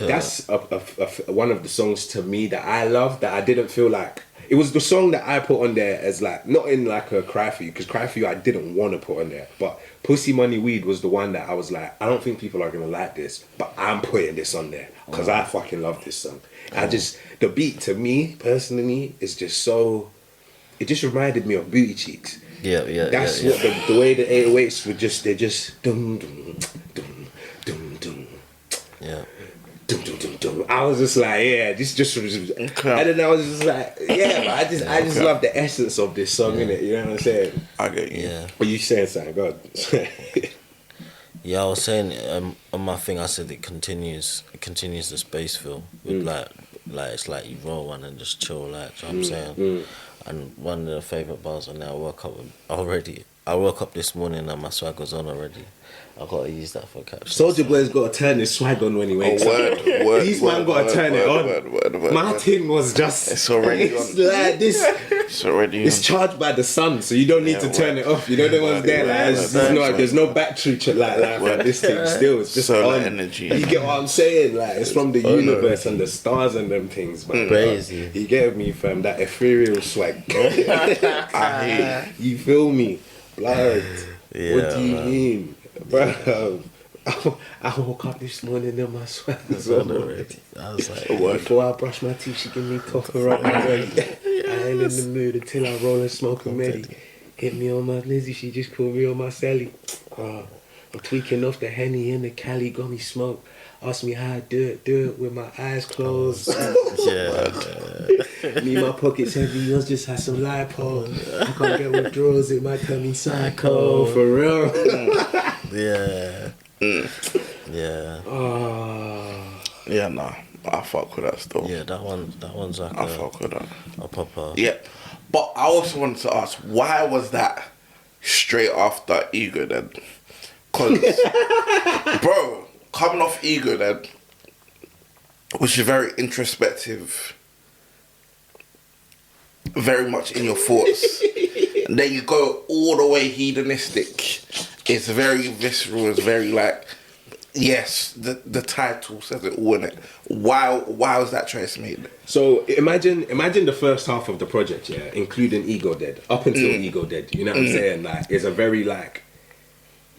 That's one of the songs to me that I love, that I didn't feel like, it was the song that I put on there as like, not in like a Cry For You, because Cry For You I didn't want to put on there, but Pussy Money Weed was the one that I was like, I don't think people are going to like this, but I'm putting this on there, because I fucking love this song. I just, the beat to me, personally, is just so, it just reminded me of Booty Cheeks. That's what the way the 808s were just, they're just dum dum dum dum dum. I was just like, this just was, and then I was just like, but I just love the essence of this song, innit? You know what I'm saying? I get you. But you saying something, God. I was saying on my thing, I said it continues the space feel with like it's like you roll one and just chill, like, do you know what I'm saying? And one of the favourite bars on there, I woke up this morning and my swag was on already. I gotta use that for caption. Soulja Boy's gotta turn his swag on when he wakes up. These man gotta turn it on. My thing was just, it's already on. Like this. It's already on. It's charged by the sun, so you don't need to turn it off. You know the ones there, like there's no battery like this thing. Still, it's just solar on. energy. You get what I'm saying? Like it's from the universe and the stars and them things. Man. Crazy. He gave me that ethereal swag. I hate. You feel me? Blood. What do you mean? Bro, I woke up this morning and my swag was on already. I was like, before I brush my teeth, she give me coffee right already. I ain't in the mood until I roll and smoke a Medi. Hit me on my Lizzie, she just called me on my Sally. I'm tweaking off the Henny in the Cali, got me smoke. Ask me how I do it with my eyes closed. Me, my pockets heavy, yours just has some lipo. I can't get withdrawals, it might turn me psycho. For real. Nah, I fuck with that still. That one's like I fuck with that. a proper. Yeah, but I also wanted to ask, why was that straight after Ego then? Cause, bro, coming off Ego then, which is very introspective, very much in your thoughts, and then you go all the way hedonistic. It's very visceral. It's very like, Yes, the title says it all in it. Why was that choice made? So imagine the first half of the project, yeah, including Ego Dead, up until Ego Dead. You know what I'm saying? Like, it's a very like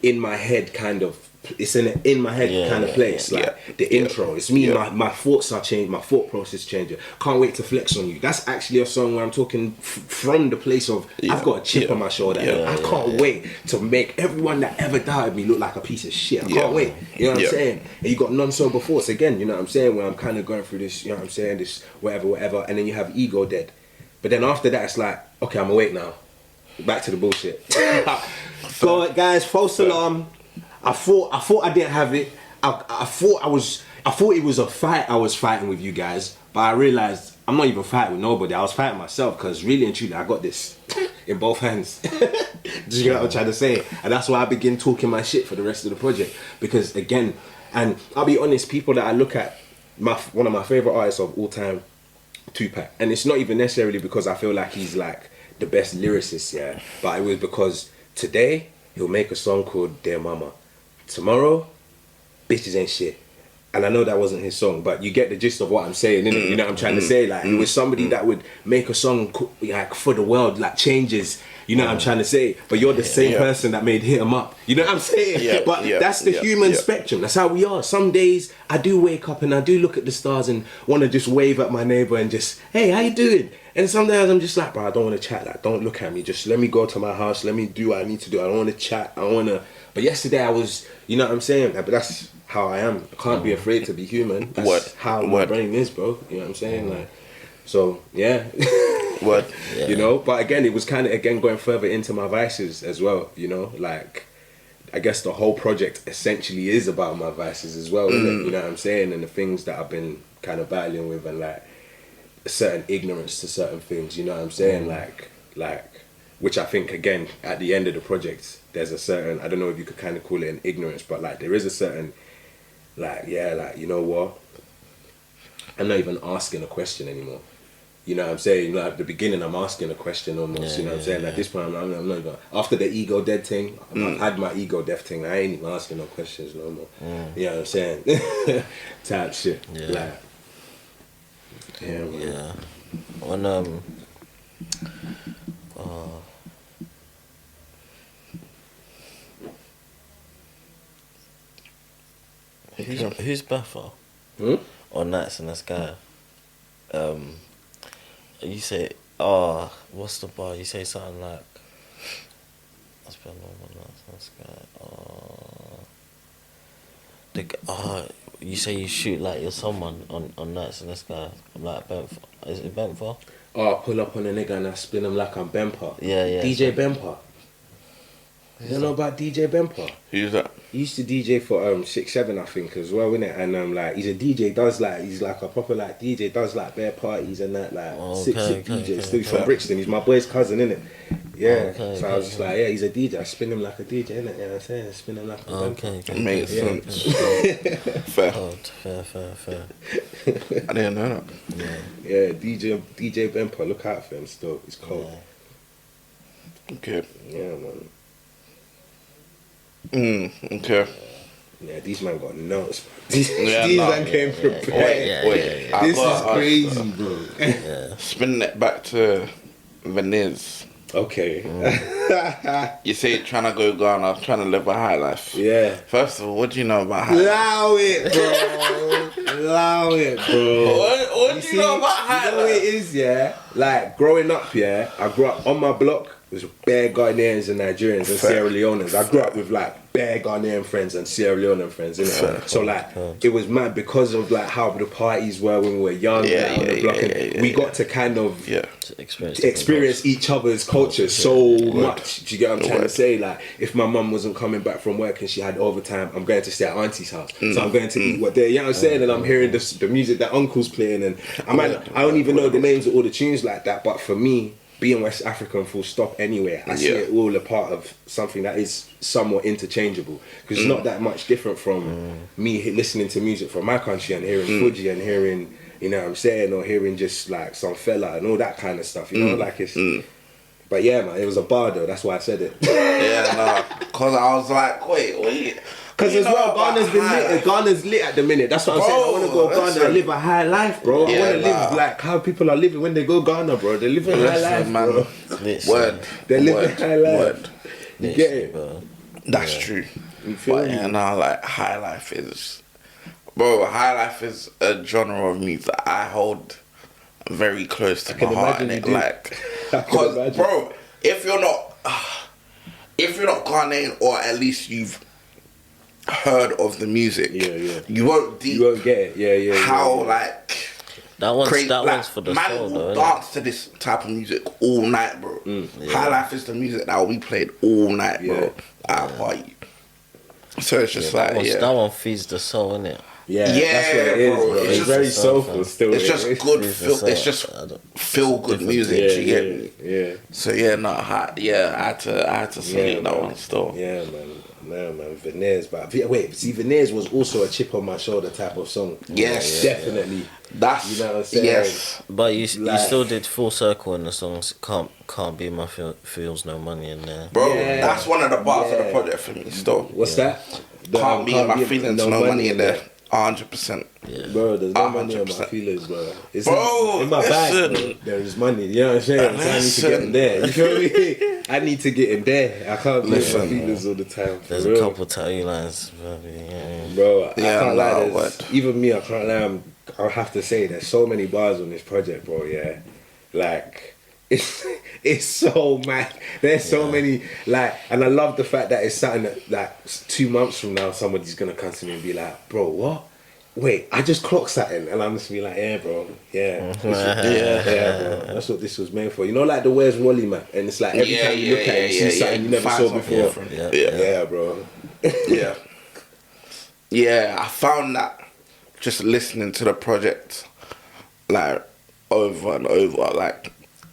in my head kind of. It's in my head kind of place. Like the intro, it's me. My thoughts are changing. My thought process changing. Can't wait to flex on you. That's actually a song where I'm talking from the place of I've got a chip on my shoulder. I can't wait to make everyone that ever doubted me look like a piece of shit. I can't wait. You know what I'm saying? And you got non-sober thoughts again. You know what I'm saying? Where I'm kind of going through this. You know what I'm saying? This whatever. And then you have Ego Dead. But then after that, it's like, okay, I'm awake now. Back to the bullshit. Go, guys. False alarm. I thought I didn't have it. I thought it was a fight I was fighting with you guys, but I realized I'm not even fighting with nobody. I was fighting myself, because really and truly I got this in both hands. Do you know what I'm trying to say? And that's why I begin talking my shit for the rest of the project. Because again, and I'll be honest, people that I look at, one of my favorite artists of all time, Tupac, and it's not even necessarily because I feel like he's like the best lyricist, but it was because today he'll make a song called Dear Mama. Tomorrow, bitches ain't shit. And I know that wasn't his song, but you get the gist of what I'm saying, innit? You know what I'm trying to say? Like, it was somebody that would make a song like for the world, like changes. You know what I'm trying to say? But you're the same person that made Hit 'Em Up. You know what I'm saying? But that's the human spectrum. That's how we are. Some days I do wake up and I do look at the stars and want to just wave at my neighbor and just, hey, how you doing? And some days I'm just like, bro, I don't want to chat. Like, don't look at me. Just let me go to my house. Let me do what I need to do. I don't want to chat. I want to... But yesterday I was, you know what I'm saying? But that's how I am. I can't be afraid to be human. That's how my brain is, bro. You know what I'm saying? Like, so, yeah. You know? But again, it was kind of, again, going further into my vices as well, you know? Like, I guess the whole project essentially is about my vices as well, isn't it? You know what I'm saying? And the things that I've been kind of battling with, and like a certain ignorance to certain things, you know what I'm saying? Like, which I think, again, at the end of the project, there's a certain, I don't know if you could kind of call it an ignorance, but like there is a certain, like, you know what? I'm not even asking a question anymore. You know what I'm saying? Like at the beginning, I'm asking a question almost, you know what I'm saying? At this point, I'm not even, after the Ego Dead thing, I've had my Ego Death thing, I ain't even asking no questions no more. You know what I'm saying? Type shit. Like, man. On, who's Buffer? On Nights in the Sky? You say, what's the bar? You say something like, I spend all my nights in the sky. You say you shoot like you're someone on Nights in the Sky. Like Bemfa. Is it Bemfa? Pull up on a nigga and I spin him like I'm Bempa. Yeah. DJ Bempa. You don't know about DJ Bempa? Who's that? He used to DJ for 6-7 I think as well, innit? And like he's a DJ, he's like a proper like DJ, does like bare parties and that, like sick DJ. Still from Brixton. He's my boy's cousin, innit? Yeah. So I was just like, he's a DJ. I spin him like a DJ, innit? You know what I'm saying? Spin him like a Bempa. Makes sense. Fair. I didn't know that. Yeah, DJ Bempa, look out for him still. He's cold. Okay. Yeah, man. Okay. Yeah, these man got notes. These man came prepared. Wait. This is crazy, bro. Spinning it back to Venice. Okay. You say trying to go Ghana, trying to live a high life. Yeah. First of all, what do you know about high life? Allow it, bro. What do you know about high life? You know what it is, yeah? Like, growing up, yeah, I grew up on my block. There's bare Ghanaians and Nigerians and Sierra Leoneans. I grew up with like bare Ghanaian friends and Sierra Leonean friends, innit? So like it was mad because of like how the parties were when we were young, on the block, and we got to kind of experience each other's culture so much. Do you get what I'm trying to say? Like if my mum wasn't coming back from work and she had overtime, I'm going to stay at auntie's house. So I'm going to eat what they, you know what I'm saying? And I'm hearing the music that uncle's playing, and I don't even know the names of all the tunes like that, but for me, being West African full stop anyway, I see it all a part of something that is somewhat interchangeable, because it's not that much different from me listening to music from my country and hearing Fuji and hearing, you know what I'm saying, or hearing just like some fella and all that kind of stuff, you know, like it's but yeah, man, it was a bar though, that's why I said it. Because I was like, wait, Because as well, Ghana's lit at the minute. That's what I'm saying. I want to go Ghana and live a high life, bro. I want to live like how people are living when they go Ghana, bro. They're living high life, bro. Word. They're living high life. You get it? Bro. That's true. But yeah, no, like high life is, bro. High life is a genre of music that I hold very close to my heart. And it, like, because, bro, if you're not Ghanaian, or at least you've heard of the music, you won't get it. How that one's for the man soul, will though, dance to this type of music all night, bro. High life is the music that will be played all night, bro. At a party. So it's just that one feeds the soul, innit? Yeah, that's what it is, bro. It's very soulful still. It's just good. It's just feel good music. You get me? Yeah. So yeah, I had to salute that one still. Yeah, man, Veneers, but wait, see, Veneers was also a chip on my shoulder type of song. Yes, definitely. That's, you know what I'm saying. Yes, but you still did full circle in the songs. Can't be my feels no money in there, bro. Yeah. That's one of the parts of the project for me. Still, what's that? Can't be my feelings no money in there. 100%. Yeah. Bro, there's no money on my feelings, bro. It's in my bag, bro. There is money. You know what I'm saying? So I need to get in there. You feel me? I need to get in there. I can't be in my feelings all the time. There's a couple tally lines, bro. I can't lie. Even me, I can't lie. I'll have to say there's so many bars on this project, bro. Yeah, like it's so mad. There's so many, like, and I love the fact that it's something that, like, 2 months from now somebody's gonna come to me and be like, bro, what? Wait, I just clocked something, and I'm just be like, yeah, bro, yeah, bro. That's what this was made for. You know, like the Where's Wally, man, and it's like every time you look at it, you see something you never saw before. Yeah, bro. Yeah, I found that just listening to the project, like, over and over, like,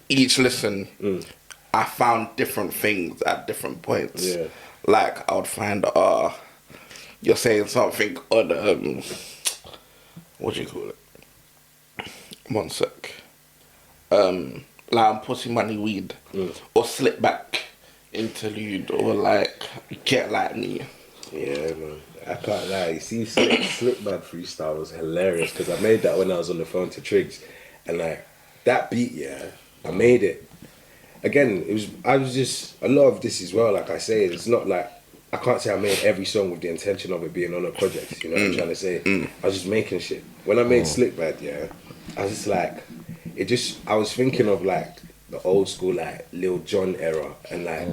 each listen, I found different things at different points. Yeah. Like, I would find, you're saying something on, what do you call it? One sec. Like, I'm Pussy Money Weed, or Slip Back Interlude, or like, Get Like Me. Yeah, man. I can't lie. You see, Slip Back freestyle was hilarious, because I made that when I was on the phone to Triggs, and like, that beat, I made it. Again, I was just, a lot of this as well, like I say, it's not like, I can't say I made every song with the intention of it being on a project, you know what I'm trying to say? I was just making shit. When I made Slick Bad, I was just like, I was thinking of like the old school, like Lil Jon era, and like,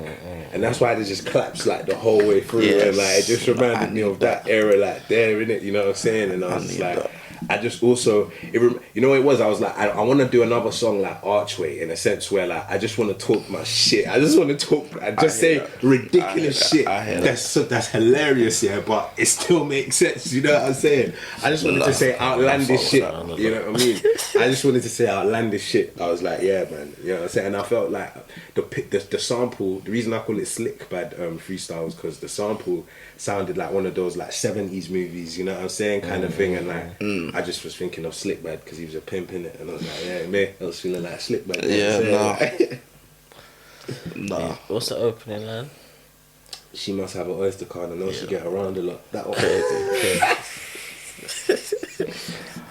and that's why it just claps like the whole way through, and like, it just reminded me of that era, like there, innit, you know what I'm saying? And I was just like, I just also, you know what it was? I was like, I want to do another song like Archway, in a sense where like I just want to talk my shit. I just want to talk and just say ridiculous shit. That's hilarious, but it still makes sense. You know what I'm saying? I just wanted to say outlandish shit. You know what I mean? I just wanted to say outlandish shit. I was like, yeah, man. You know what I'm saying? And I felt like the sample. The reason I call it Slick Bad freestyle was because the sample sounded like one of those like 70s movies. You know what I'm saying? Kind of thing, and like. I just was thinking of Slick Bad because he was a pimp in it, and I was like, yeah, man, I was feeling like Slick Bad. Nah. What's the opening line? She must have an Oyster card. I know she get around a lot. That crazy.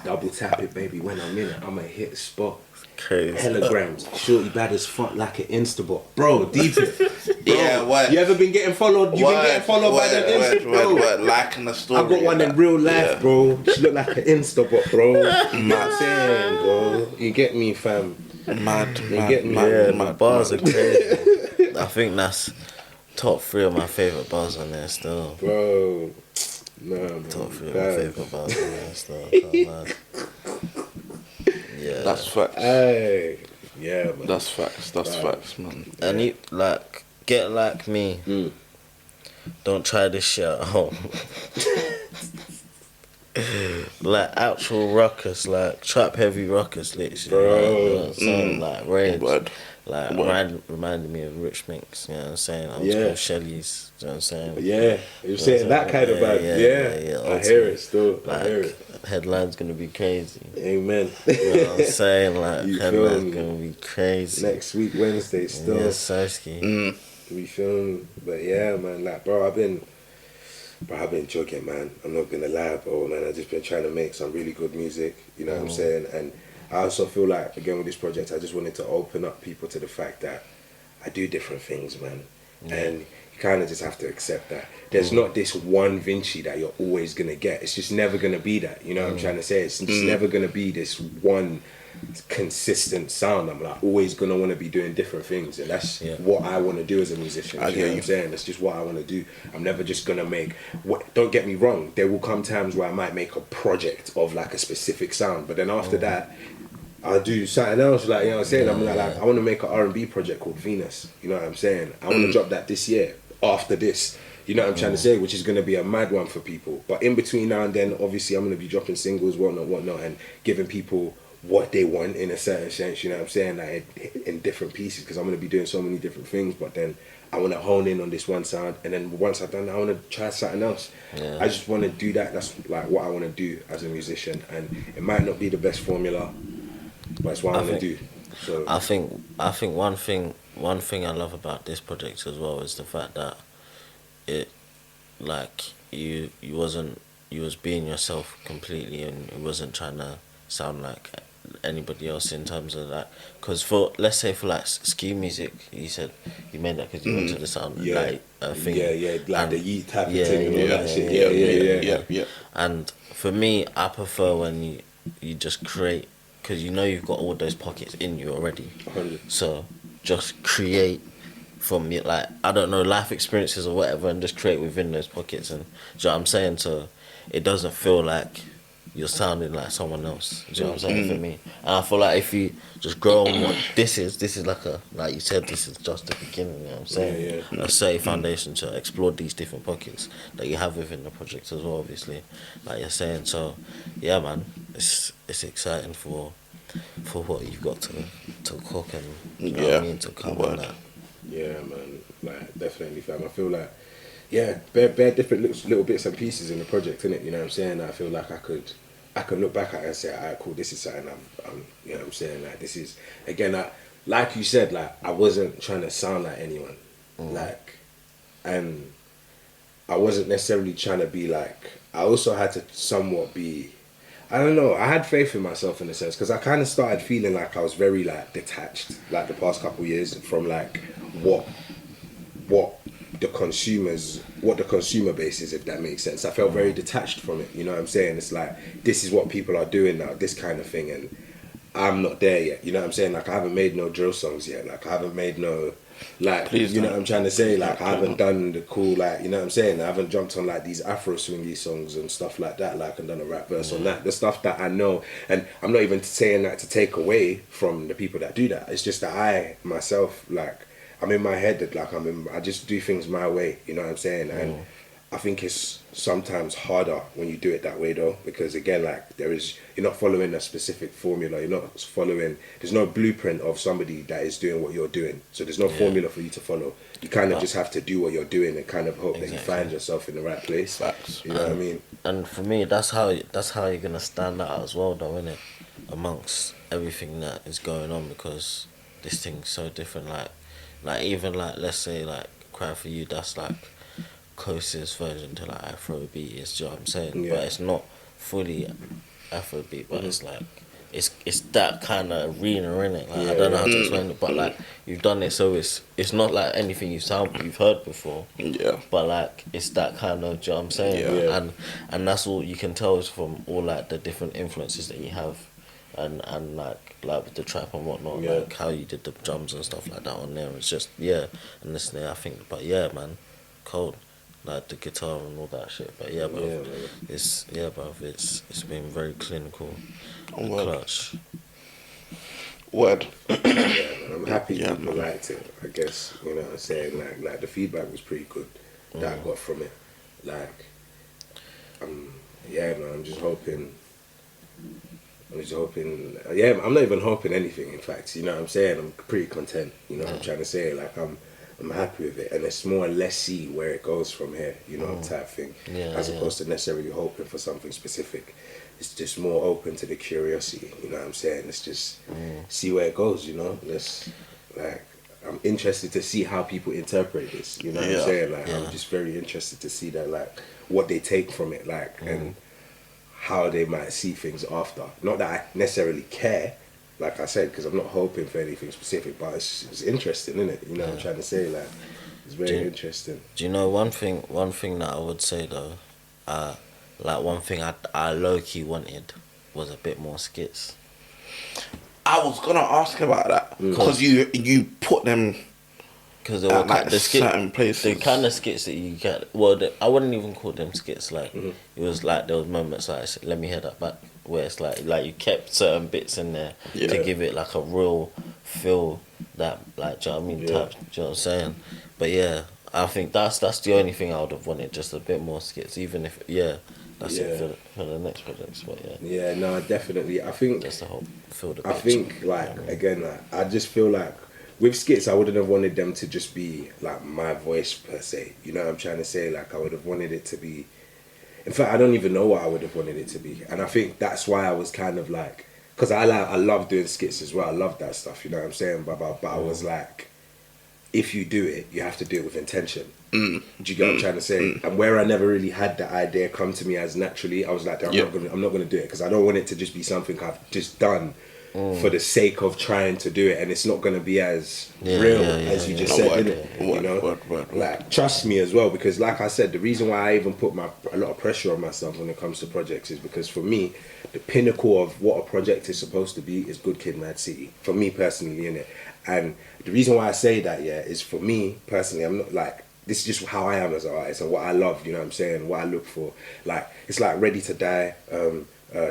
Double tap it, baby. When I'm in it, I'ma hit the spot. Crazy. Telegrams, shorty bad as fuck like an Instabot. Bro, deep it. Bro, yeah, what? You ever been getting followed? You've been getting followed by them Insta, bro. Liking the story. I got one in real life, bro. She look like an Instabot, bro. Mad saying, bro. You get me, fam. Mad. My bars are crazy. I think that's top 3 of my favourite bars on there still. Bro. No, man. Top 3 of my favourite bars on there still. Yeah. That's facts. Hey. Yeah, man. That's facts, man. And you, like, Get Like Me. Don't try this shit at home. Like, actual ruckus, like, trap heavy ruckus, literally. Bro. Like rage. Like, reminded me of Rich Minx, you know what I'm saying? I was called Shelly's, you know what I'm saying? Yeah, you're saying that kind of vibe. Yeah. I hear it still. Like, I hear it. Headline's gonna be crazy. Amen. You know what I'm saying? Like, headline's gonna be crazy. Next week, Wednesday, still. Yeah, Sirski. We film, but yeah, man, like, bro, I've been But I've been joking, man. I'm not gonna lie, bro, man. I've just been trying to make some really good music, you know what I'm saying? And I also feel like, again, with this project, I just wanted to open up people to the fact that I do different things, man. And you kind of just have to accept that. There's not this one Vinci that you're always gonna get. It's just never gonna be that, you know what I'm trying to say? It's just never gonna be this one consistent sound. I'm like always gonna want to be doing different things, and that's what I want to do as a musician. You know what I'm saying? That's just what I want to do. I'm never just gonna make what. Don't get me wrong. There will come times where I might make a project of like a specific sound, but then after that, I'll do something else. Like, you know what I'm saying? I'm like I want to make an R&B project called Venus. You know what I'm saying? I want to drop that this year. After this. You know what I'm trying to say? Which is going to be a mad one for people. But in between now and then, obviously, I'm going to be dropping singles, whatnot, and giving people what they want in a certain sense, you know what I'm saying, like in different pieces, because I'm going to be doing so many different things. But then I want to hone in on this one sound, and then once I've done that, I want to try something else. I just want to do that. That's like what I want to do as a musician, and it might not be the best formula, but it's what I want to do. So I think one thing I love about this project as well is the fact that it, like, you was being yourself completely, and it wasn't trying to sound like anybody else in terms of that. Because for, let's say for like ski music, you said you made that because you wanted the sound like a thing. Like the yeet type of thing and all that shit. Yeah. And for me, I prefer when you just create, because you know you've got all those pockets in you already. 100. So just create from your, like, I don't know, life experiences or whatever, and just create within those pockets. And do you know what I'm saying? So it doesn't feel like you're sounding like someone else. Do you know what I'm saying? For me, and I feel like if you just grow on what this is like a, like you said, this is just the beginning. You know what I'm saying? A safe foundation to explore these different pockets that you have within the project as well. Obviously, like you're saying. So yeah, man, it's exciting for what you've got to cook, and you know what I mean, to come on that. Yeah, man, like definitely, fam. I feel like, bare different little bits and pieces in the project, innit? You know what I'm saying? I feel like I could look back at it and say, alright, cool, this is something I'm you know what I'm saying? Like, this is, again, like you said, like, I wasn't trying to sound like anyone. Like, and I wasn't necessarily trying to be like, I also had to somewhat be, I don't know, I had faith in myself in a sense, because I kind of started feeling like I was very, like, detached, like, the past couple of years from, like, what the consumer base is, if that makes sense. I felt very detached from it, you know what I'm saying? It's like, this is what people are doing now, this kind of thing, and I'm not there yet, you know what I'm saying? Like, I haven't made no drill songs yet, like, I haven't made no, like, you know what I'm trying to say? Like, I haven't done the cool, like, you know what I'm saying? I haven't jumped on, like, these Afro swingy songs and stuff like that, like, and done a rap verse on that. The stuff that I know, and I'm not even saying that to take away from the people that do that. It's just that I, myself, like, I'm in my head, that like I just do things my way, you know what I'm saying? And I think it's sometimes harder when you do it that way though, because again, like, you're not following a specific formula, there's no blueprint of somebody that is doing what you're doing. So there's no formula for you to follow. You kind of just have to do what you're doing and kind of hope that you find yourself in the right place. You know what I mean? And for me, that's how you're gonna stand out as well though, innit? Amongst everything that is going on, because this thing's so different, like even like, let's say like Cry For You, that's like closest version to like Afrobeat, is, do you know what I'm saying? But it's not fully Afrobeat, but it's like it's that kind of arena, innit? Like, I don't know how to explain it, but like you've done it, so it's not like anything you've heard before. But like it's that kind of, do you know what I'm saying? And that's all you can tell is from all like the different influences that you have. And like with the trap and whatnot, like how you did the drums and stuff like that on there, it's just and listening, I think, but yeah, man, cold, like the guitar and all that shit. But yeah, bro, it's been very clinical, clutch. Word. I'm happy people liked it. I guess, you know what I'm saying. Like the feedback was pretty good that I got from it. Like, man, I'm just hoping. I'm not even hoping anything, in fact, you know what I'm saying? I'm pretty content, you know what I'm trying to say? Like, I'm happy with it, and it's more, let's see where it goes from here, you know, type thing, as opposed to necessarily hoping for something specific. It's just more open to the curiosity, you know what I'm saying? Let's just see where it goes, you know? I'm I'm interested to see how people interpret this. You know what I'm saying? Like, Yeah. I'm just very interested to see that, like, what they take from it, like, and how they might see things after. Not that I necessarily care, like I said, because I'm not hoping for anything specific, but it's interesting, isn't it? You know what I'm trying to say? Like, it's very interesting. Do you know one thing that I would say though, like one thing I low key wanted was a bit more skits. I was gonna ask about that because you put them Because they were at the skit, certain places. the kind of skits that you get. Well, I wouldn't even call them skits. Like it was like there was moments like let me hear that back, where it's like you kept certain bits in there to give it like a real feel that like, do you know what I mean? Type, do you know what I'm saying? But yeah, I think that's the only thing I would have wanted, just a bit more skits. Even if that's it for the next projects. But Yeah, no, definitely. I think just the whole feel the I picture. think, like, again, like, I just feel like with skits, I wouldn't have wanted them to just be like my voice per se. You know what I'm trying to say? Like, I would have wanted it to be. In fact, I don't even know what I would have wanted it to be, and I think that's why I was kind of like, because I love doing skits as well. I love that stuff. You know what I'm saying? But I was like, if you do it, you have to do it with intention. Do you get what I'm trying to say? And where I never really had the idea come to me as naturally, I was like, I'm not gonna do it, because I don't want it to just be something I've just done for the sake of trying to do it, and it's not gonna be as real as you just said, innit? You know, like, trust me as well, because like I said, the reason why I even put a lot of pressure on myself when it comes to projects is because for me, the pinnacle of what a project is supposed to be is Good Kid, Mad City. For me personally, innit? And the reason why I say that, is for me personally, I'm not like, this is just how I am as an artist and what I love, you know what I'm saying, what I look for. Like, it's like Ready to Die,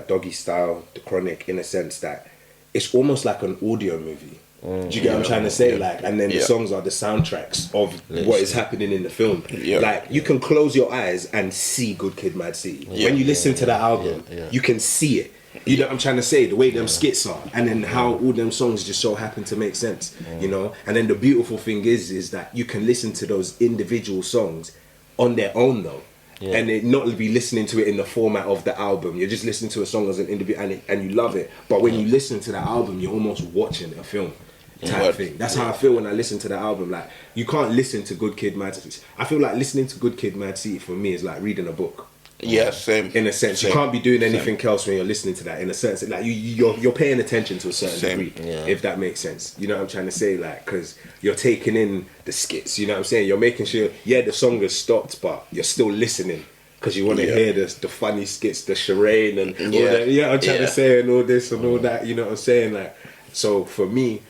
Doggy Style, The Chronic, in a sense that it's almost like an audio movie. Do you get what I'm trying to say? Like, and then the songs are the soundtracks of what is happening in the film. Like, you can close your eyes and see Good Kid, Mad City. When you listen to the album, you can see it. You know what I'm trying to say? The way them skits are, and then how all them songs just so happen to make sense, you know? And then the beautiful thing is that you can listen to those individual songs on their own though. And it not be listening to it in the format of the album. You're just listening to a song as an individual and you love it. But when you listen to the album, you're almost watching a film type thing. That's how I feel when I listen to the album. Like, you can't listen to Good Kid, Mad City. I feel like listening to Good Kid, Mad City for me is like reading a book. Yeah, same. In a sense, you can't be doing anything else when you're listening to that. In a sense, like you're paying attention to a certain degree, if that makes sense. You know what I'm trying to say? Like, because you're taking in the skits. You know what I'm saying? You're making sure, the song has stopped, but you're still listening because you want to hear the funny skits, the charade, and all that. Yeah, I'm trying to say, and all this and all that. You know what I'm saying? Like, so for me,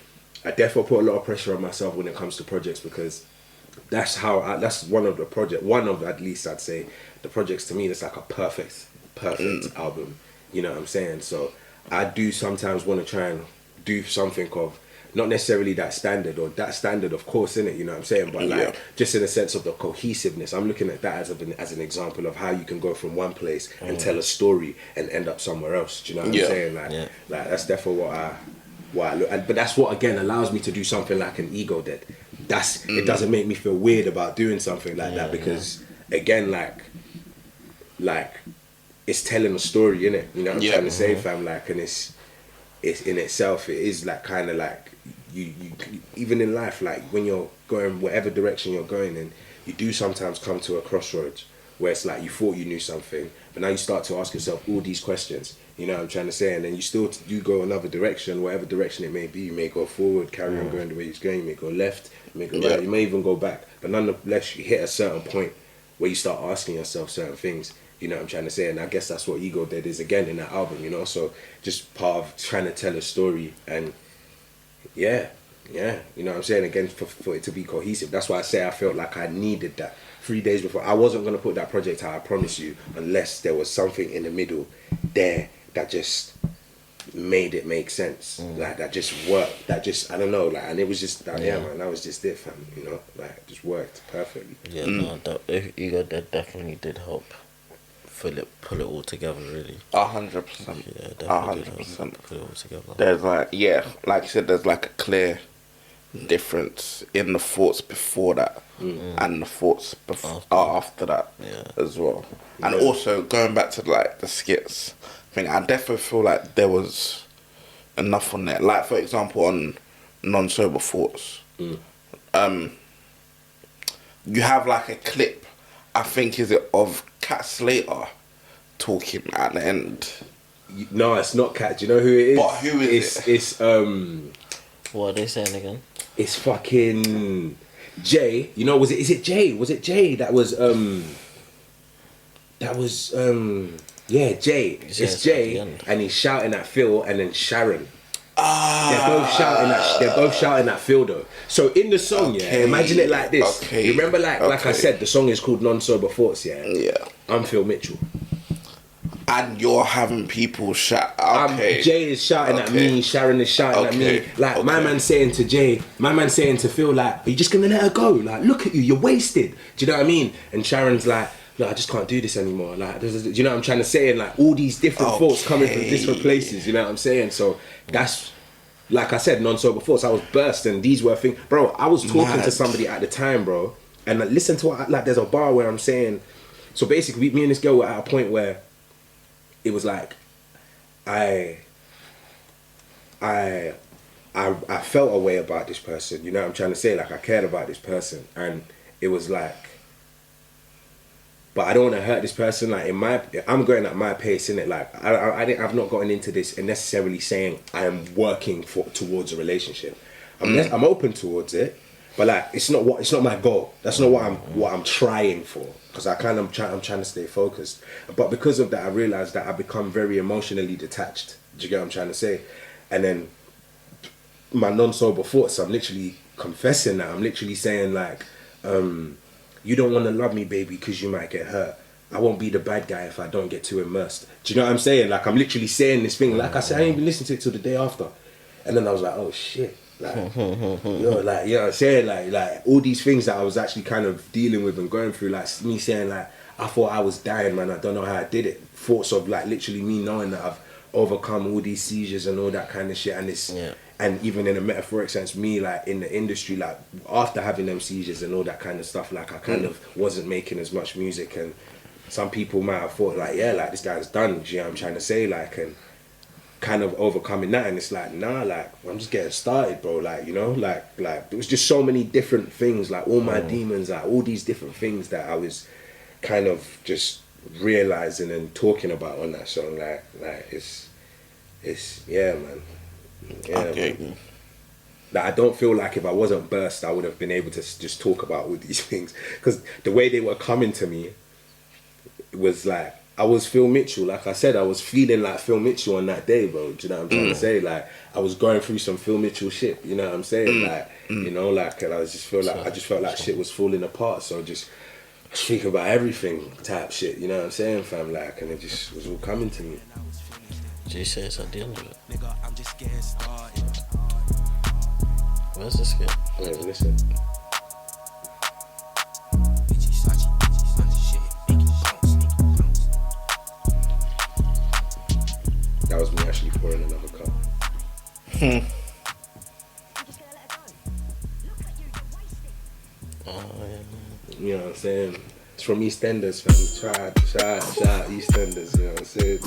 I definitely put a lot of pressure on myself when it comes to projects, because that's one of at least I'd say the projects to me that's like a perfect album, you know what I'm saying? So I do sometimes want to try and do something of not necessarily that standard, or that standard of course, innit, you know what I'm saying, but like just in a sense of the cohesiveness. I'm looking at that as an example of how you can go from one place and tell a story and end up somewhere else. Do you know what I'm saying? Like that's definitely what I look at. But that's what again allows me to do something like an Ego Dead. It doesn't make me feel weird about doing something like that, because again, like it's telling a story, innit? You know what I'm trying to say, fam? Like, and it's in itself, it is like kind of like you even in life, like when you're going whatever direction you're going in, you do sometimes come to a crossroads where it's like you thought you knew something, but now you start to ask yourself all these questions. You know what I'm trying to say? And then you go another direction, whatever direction it may be. You may go forward, carry on going the way you're going. You may go left, you may go right, you may even go back. But nonetheless, you hit a certain point where you start asking yourself certain things. You know what I'm trying to say? And I guess that's what Ego Dead is again in that album, you know? So just part of trying to tell a story, and you know what I'm saying? Again, for it to be cohesive. That's why I say I felt like I needed that. 3 days before, I wasn't going to put that project out, I promise you, unless there was something in the middle there that just made it make sense. Like, that just worked. That just, I don't know, like, and it was just, man, that was just it, fam, you know? Like, it just worked perfectly. Yeah, no, Ego Dead definitely did help pull it all together, really. 100%. Yeah, definitely did help 100%. pull it all together. There's like, like you said, there's like a clear difference in the thoughts before that and the thoughts after that as well. And also going back to like the skits, I mean, I definitely feel like there was enough on there. Like, for example, on Non-Sober Thoughts, you have like a clip, I think is it of Cat Slater talking at the end. No, it's not Cat. Do you know who it is? But who is it? It's What are they saying again? It's fucking Jay. You know, is it Jay? Was it Jay that was yeah, Jay. It's Jay, and he's shouting at Phil and then Sharon. They're both shouting at Phil though. So in the song, yeah, imagine it like this. You remember, like I said, the song is called Non-Sober Thoughts. Yeah. I'm Phil Mitchell. And you're having people shout. Jay is shouting at me, Sharon is shouting at me. Like my man saying to Jay, my man saying to Phil, like, are you just gonna let her go? Like, look at you, you're wasted. Do you know what I mean? And Sharon's like, look, I just can't do this anymore. Like, do you know what I'm trying to say? And like all these different thoughts coming from different places. You know what I'm saying? So that's, like I said, non-sober thoughts. I was burst, and these were things, bro. I was talking to somebody at the time, bro, and like, listen to what, like, there's a bar where I'm saying. So basically, me and this girl were at a point where it was like, I felt a way about this person. You know what I'm trying to say? Like, I cared about this person, and it was like, but I don't want to hurt this person. Like, I'm going at my pace, innit? Like, I've not gotten into this and necessarily saying I am working towards a relationship. I'm open towards it, but like, it's not my goal. That's not what I'm trying for. Because I'm trying to stay focused. But because of that, I realized that I become very emotionally detached. Do you get what I'm trying to say? And then my non-sober thoughts, I'm literally confessing that. I'm literally saying like, you don't want to love me, baby, because you might get hurt. I won't be the bad guy if I don't get too immersed. Do you know what I'm saying? Like, I'm literally saying this thing. Like I said, I ain't even listened to it till the day after. And then I was like, oh shit. Like, I'm saying, like all these things that I was actually kind of dealing with and going through, like me saying like, I thought I was dying, man, I don't know how I did it. Thoughts of like literally me knowing that I've overcome all these seizures and all that kind of shit, and it's and even in a metaphoric sense, me like in the industry, like after having them seizures and all that kind of stuff, like I kind of wasn't making as much music, and some people might have thought like, yeah, like this guy's done, you know what I'm trying to say, like, and kind of overcoming that, and it's like, nah, like I'm just getting started, bro, like, you know, like there was just so many different things, like all my demons, like all these different things that I was kind of just realizing and talking about on that song, like it's yeah, man. Man. Like, I don't feel like if I wasn't burst, I would have been able to just talk about all these things, because the way they were coming to me was like, I was Phil Mitchell. Like I said, I was feeling like Phil Mitchell on that day, bro. Do you know what I'm trying to say? Like, I was going through some Phil Mitchell shit. You know what I'm saying? Like, you know, like, and I just felt like shit was falling apart. So just speak about everything type shit. You know what I'm saying, fam? Like, and it just was all coming to me. Did you say it's at the end of it? Where's this skit? Yeah, listen. That was me actually pouring another cup. Oh, yeah. You know what I'm saying? It's from EastEnders, fam. Shout out EastEnders, you know what I'm saying?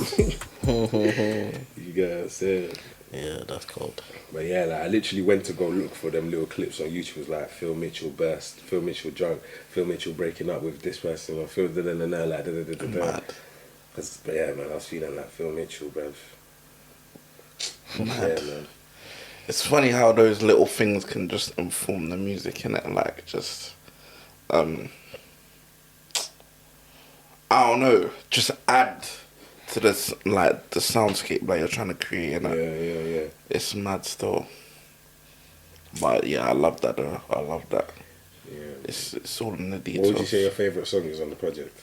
You get what I'm saying? Yeah, that's cold. But yeah, like I literally went to go look for them little clips on YouTube. It was like Phil Mitchell burst, Phil Mitchell drunk, Phil Mitchell breaking up with this person, or Phil like da-da-da-da-da. But yeah, man, I was feeling like Phil Mitchell, bruv. Mad. Yeah, man. It's funny how those little things can just inform the music, innit? Like, just, I don't know, just add to this, like, the soundscape that you're trying to create, innit? Yeah. It's mad still. But yeah, I love that though. I love that. Yeah. It's all in the details. What would you say your favourite song is on the project?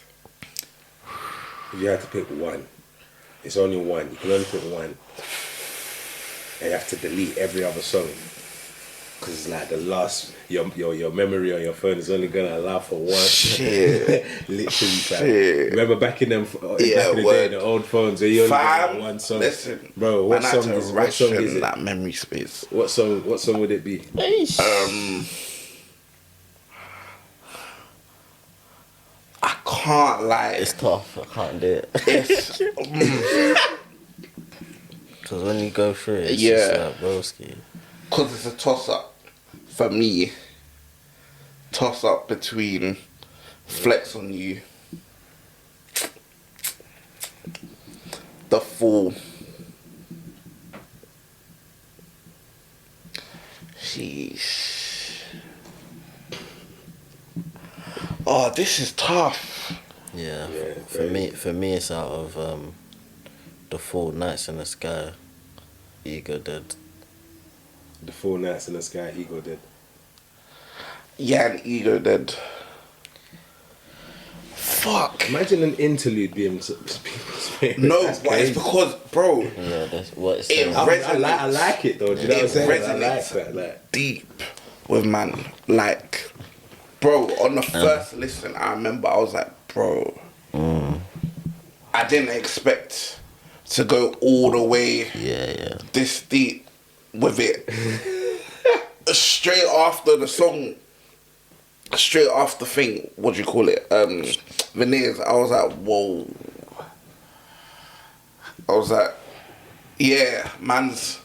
If you had to pick one, it's only one. You can only pick one. And you have to delete every other song, because it's like the last, your memory on your phone is only gonna allow for one. Shit. Literally, fam. Shit. Remember back in the day, the old phones, where you only got one song. Listen, bro, what song is it? That memory space. What song would it be? I can't lie. It's tough. I can't do it. It's Because when you go through it, it's Yeah. just like broski. because it's a toss up for me. toss up between Flex on You, The Fool. Sheesh. Oh, this is tough. Yeah, for me, it's out of The Four Nights in the Sky, Ego Dead. The 4 Nights in the Sky, Ego Dead. Yeah, and Ego Dead. Fuck. Imagine an interlude being people's favourite. No, That's but crazy. it's because, bro, Yeah, that's what it's It saying. I like it though. Do you know what I'm saying? I like resonates that. Like, deep with man. Like, bro, on the first listen, I remember I was like, bro, I didn't expect to go all the way Yeah. this deep with it. Straight after the song, straight after thing, what do you call it? Veneers, I was like, whoa. I was like, yeah, man's.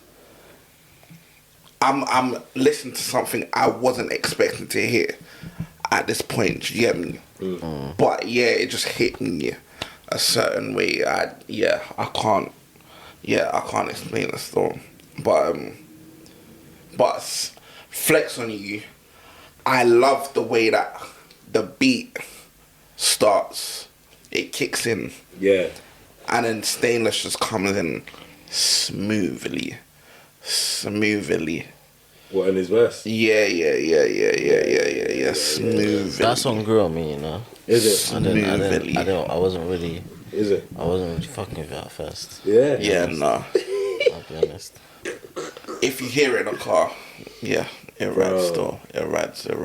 I'm listening to something I wasn't expecting to hear at this point. Do you get me? But yeah, it just hit me a certain way. I can't explain the storm. But Flex on You, I love the way that the beat starts. It kicks in. yeah. And then Stainless just comes in smoothly. What in his verse? Yeah. Smoothly. That song grew on me, you know. Is it? I wasn't really fucking with it at first. Yeah. Yeah, nah. I'll be honest. If you hear it in a car, yeah, it rides still. It rides still.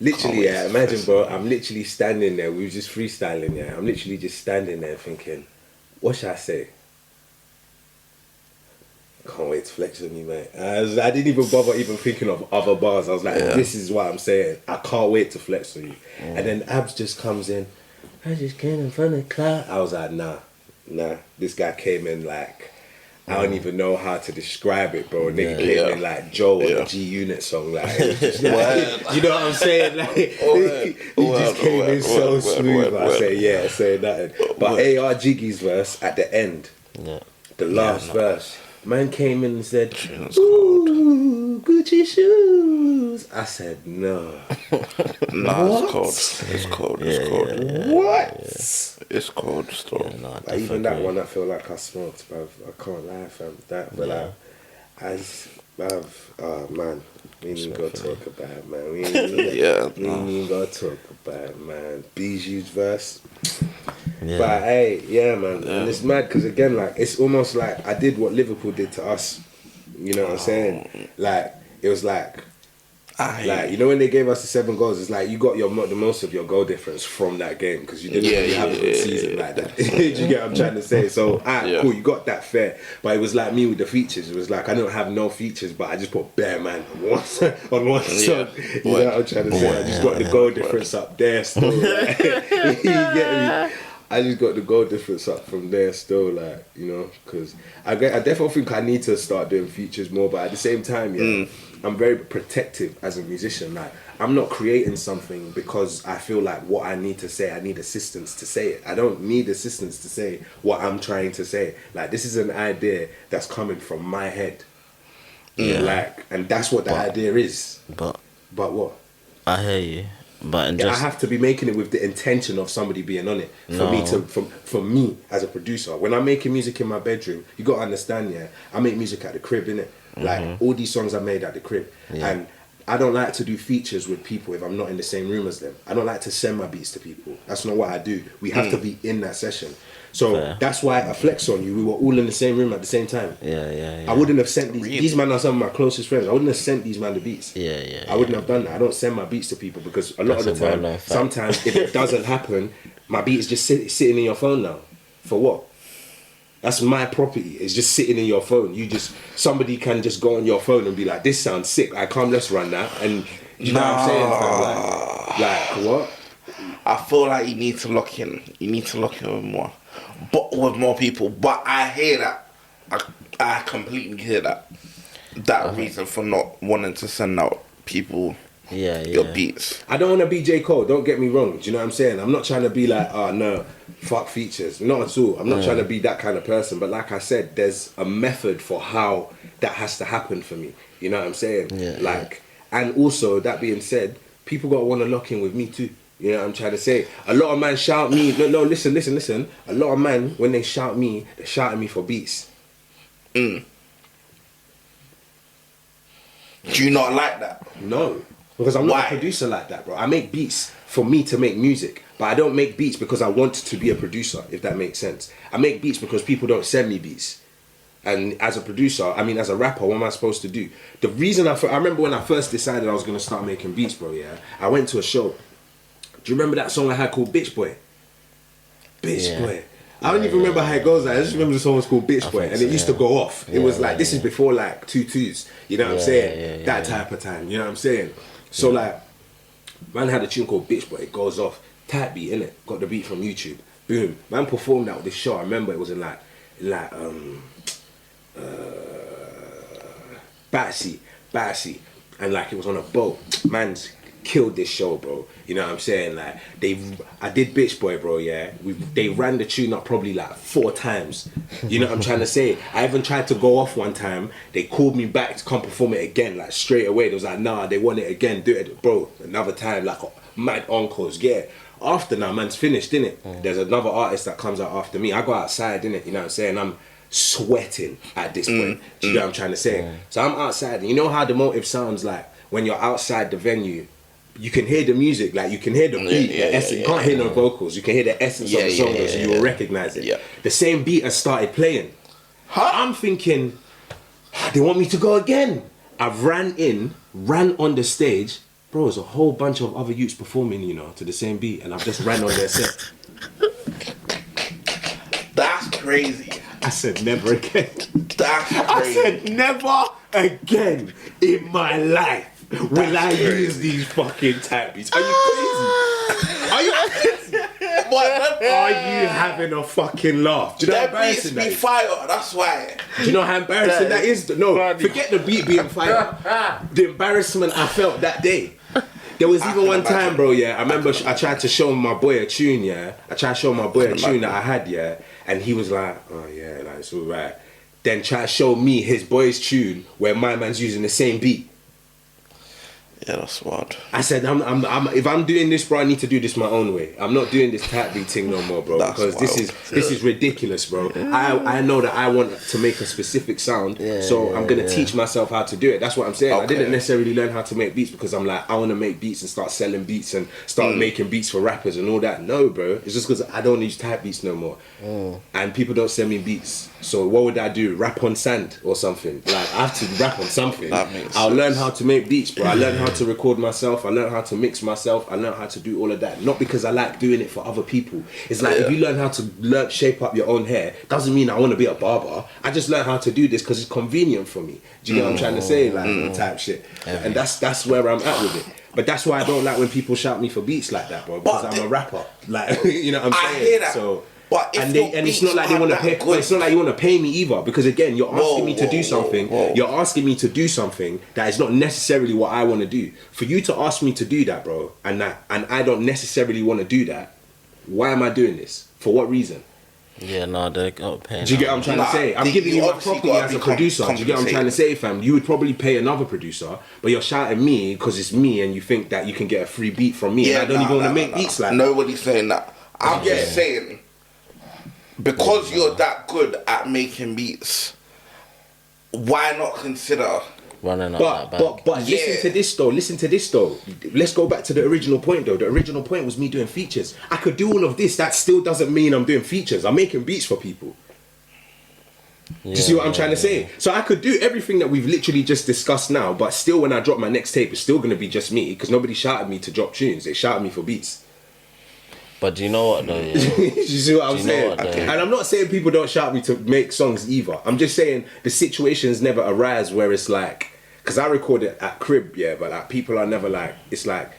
Literally, yeah, imagine, bro, I'm literally standing there. We were just freestyling, yeah. I'm literally just standing there thinking, what should I say? Can't wait to flex on you, mate. I didn't even bother even thinking of other bars. I was like, this is what I'm saying. I can't wait to flex on you. And then Abs just comes in. I just came in front of the cloud. I was like, nah. This guy came in like, I don't even know how to describe it, bro. Nigga came in like Joe on the G Unit song, like, it was just like you know what I'm saying? Like, he just came in so smooth. I said, say nothing. But AR Jiggy's verse at the end, the last verse, man came in and said, "Ooh, Gucci shoes." I said, no. Nah, it's cold. What? It's cold still. Like, even that one, I feel like I smoked, bruv. I can't lie, fam. That, but like, man, we ain't even gotta talk about it, man. We ain't even gotta talk about it, man. Bijou's verse. But hey, yeah, man. And it's mad because again, like, it's almost like I did what Liverpool did to us. You know what I'm saying? Like, it was like, you know when they gave us the 7 goals, it's like you got the most of your goal difference from that game because you didn't really have a good season like that. Do you get what I'm trying to say? So, cool, you got that fair. But it was like me with the features. It was like I don't have no features, but I just put bare man on one song. You know what I'm trying to say? I just got the goal difference up there still. Like, you get me? I just got the goal difference up from there still, like, you know, because I definitely think I need to start doing features more, but at the same time, I'm very protective as a musician. Like, I'm not creating something because I feel like what I need to say, I need assistance to say it. I don't need assistance to say what I'm trying to say. Like, this is an idea that's coming from my head. Like, and that's what the idea is. But what? I hear you. But I have to be making it with the intention of somebody being on it for me as a producer. When I'm making music in my bedroom, you gotta understand, I make music at the crib, innit? Like, all these songs are made at the crib, and I don't like to do features with people if I'm not in the same room as them. I don't like to send my beats to people. That's not what I do. We have to be in that session. So that's why I Flex on You. We were all in the same room at the same time. I wouldn't have sent these men are some of my closest friends. I wouldn't have sent these men the beats. I wouldn't have done that. I don't send my beats to people because a lot of the time, sometimes if it doesn't happen, my beat is just sitting in your phone now. For what? That's my property. It's just sitting in your phone. Somebody can just go on your phone and be like, this sounds sick. Let's run that. And you know what I'm saying? Like what? I feel like you need to lock in. You need to lock in with more people. But I hear that. I completely hear that. That reason for not wanting to send out people your beats. I don't want to be J. Cole, don't get me wrong. Do you know what I'm saying? I'm not trying to be like, oh no, fuck features. Not at all. I'm not trying to be that kind of person. But like I said, there's a method for how that has to happen for me. You know what I'm saying? And also, that being said, people got to want to lock in with me too. You know what I'm trying to say? A lot of man shout me. No, listen. A lot of man, when they shout me, they're shouting me for beats. Do you not like that? No. Because I'm not a producer like that, bro. I make beats for me to make music. But I don't make beats because I want to be a producer, if that makes sense. I make beats because people don't send me beats. And as a producer, as a rapper, what am I supposed to do? The reason I remember when I first decided I was going to start making beats, bro, I went to a show. Do you remember that song I had called Bitch Boy? Bitch Boy. I don't even remember how it goes. I just remember the song was called Bitch Boy, and it used to go off. It was like, this is before like 2-2s, you know what I'm saying? That type of time, you know what I'm saying? So like, man had a tune called Bitch Boy, it goes off. Tight beat, innit? Got the beat from YouTube. Boom. Man performed that with this show. I remember it was in Battersea. And like, it was on a boat. Man's killed this show, bro. You know what I'm saying? Like, I did Bitch Boy, bro, they ran the tune up probably like 4 times. You know what I'm trying to say? I even tried to go off one time. They called me back to come perform it again, like straight away. They was like, nah, they want it again, do it, bro. Another time, like mad encores, After now, man's finished, innit? There's another artist that comes out after me. I go outside, innit? You know what I'm saying? I'm sweating at this point. Do you know what I'm trying to say? So I'm outside, and you know how the motive sounds like when you're outside the venue. You can hear the music, like you can hear the beat, the essence. You can't hear no vocals. You can hear the essence of the song, so you will recognize it. The same beat has started playing. I'm thinking, they want me to go again. I've ran on the stage. Bro, there's a whole bunch of other youths performing, to the same beat, and I've just ran on their set. That's crazy. I said never again. That's crazy. I said never again in my life will I use these fucking type beats. Are you crazy? Are you crazy? Are you having a fucking laugh? Do you know how embarrassing that is? Fire, that's why. Do you know how embarrassing that is? No, forget the beat being fire. The embarrassment I felt that day. There was even one time, bro, I remember I tried to show my boy a tune, I tried to show my boy a tune that I had, and he was like, oh yeah, like, it's alright. Then try to show me his boy's tune where my man's using the same beat. Yeah, that's wild. I said, if I'm doing this, bro, I need to do this my own way. I'm not doing this type beat thing no more, bro. Because this is ridiculous, bro. I know that I want to make a specific sound, so I'm gonna teach myself how to do it. That's what I'm saying. I didn't necessarily learn how to make beats because I'm like, I want to make beats and start selling beats and start making beats for rappers and all that. No, bro. It's just because I don't use type beats no more, and people don't send me beats. So what would I do? Rap on sand or something? Like, I have to rap on something. I'll learn how to make beats, bro. I learn how to record myself. I learn how to mix myself. I learn how to do all of that. Not because I like doing it for other people. It's like, if you learn how to shape up your own hair, doesn't mean I want to be a barber. I just learn how to do this because it's convenient for me. Do you get what I'm trying to say? Like, type shit. And that's where I'm at with it. But that's why I don't like when people shout me for beats like that, bro. Because I'm a rapper. Like, you know what I'm saying? I hear that. So, but it's not like they want to pay. It's not like you want to pay me either, because again, you're asking me to do something. You're asking me to do something that is not necessarily what I want to do. For you to ask me to do that, bro, and I don't necessarily want to do that. Why am I doing this? For what reason? Yeah, no, they're not paying. Do you get what I'm trying to say? I'm giving you my property as a producer. Do you get what I'm trying to say, fam? You would probably pay another producer, but you're shouting me because it's me, and you think that you can get a free beat from me. And I don't even want to make beats like that. Nobody's saying that. I'm just saying, because you're that good at making beats, why not consider running up that back? But listen to this though. Let's go back to the original point though. The original point was me doing features. I could do all of this. That still doesn't mean I'm doing features. I'm making beats for people. Do you see what I'm trying to say? So I could do everything that we've literally just discussed now, but still when I drop my next tape, it's still going to be just me, because nobody shouted me to drop tunes. They shouted me for beats. But do you know what though? Yeah? You see what I'm saying? And I'm not saying people don't shout me to make songs either. I'm just saying the situations never arise where it's like, because I record it at crib, but like people are never like, it's like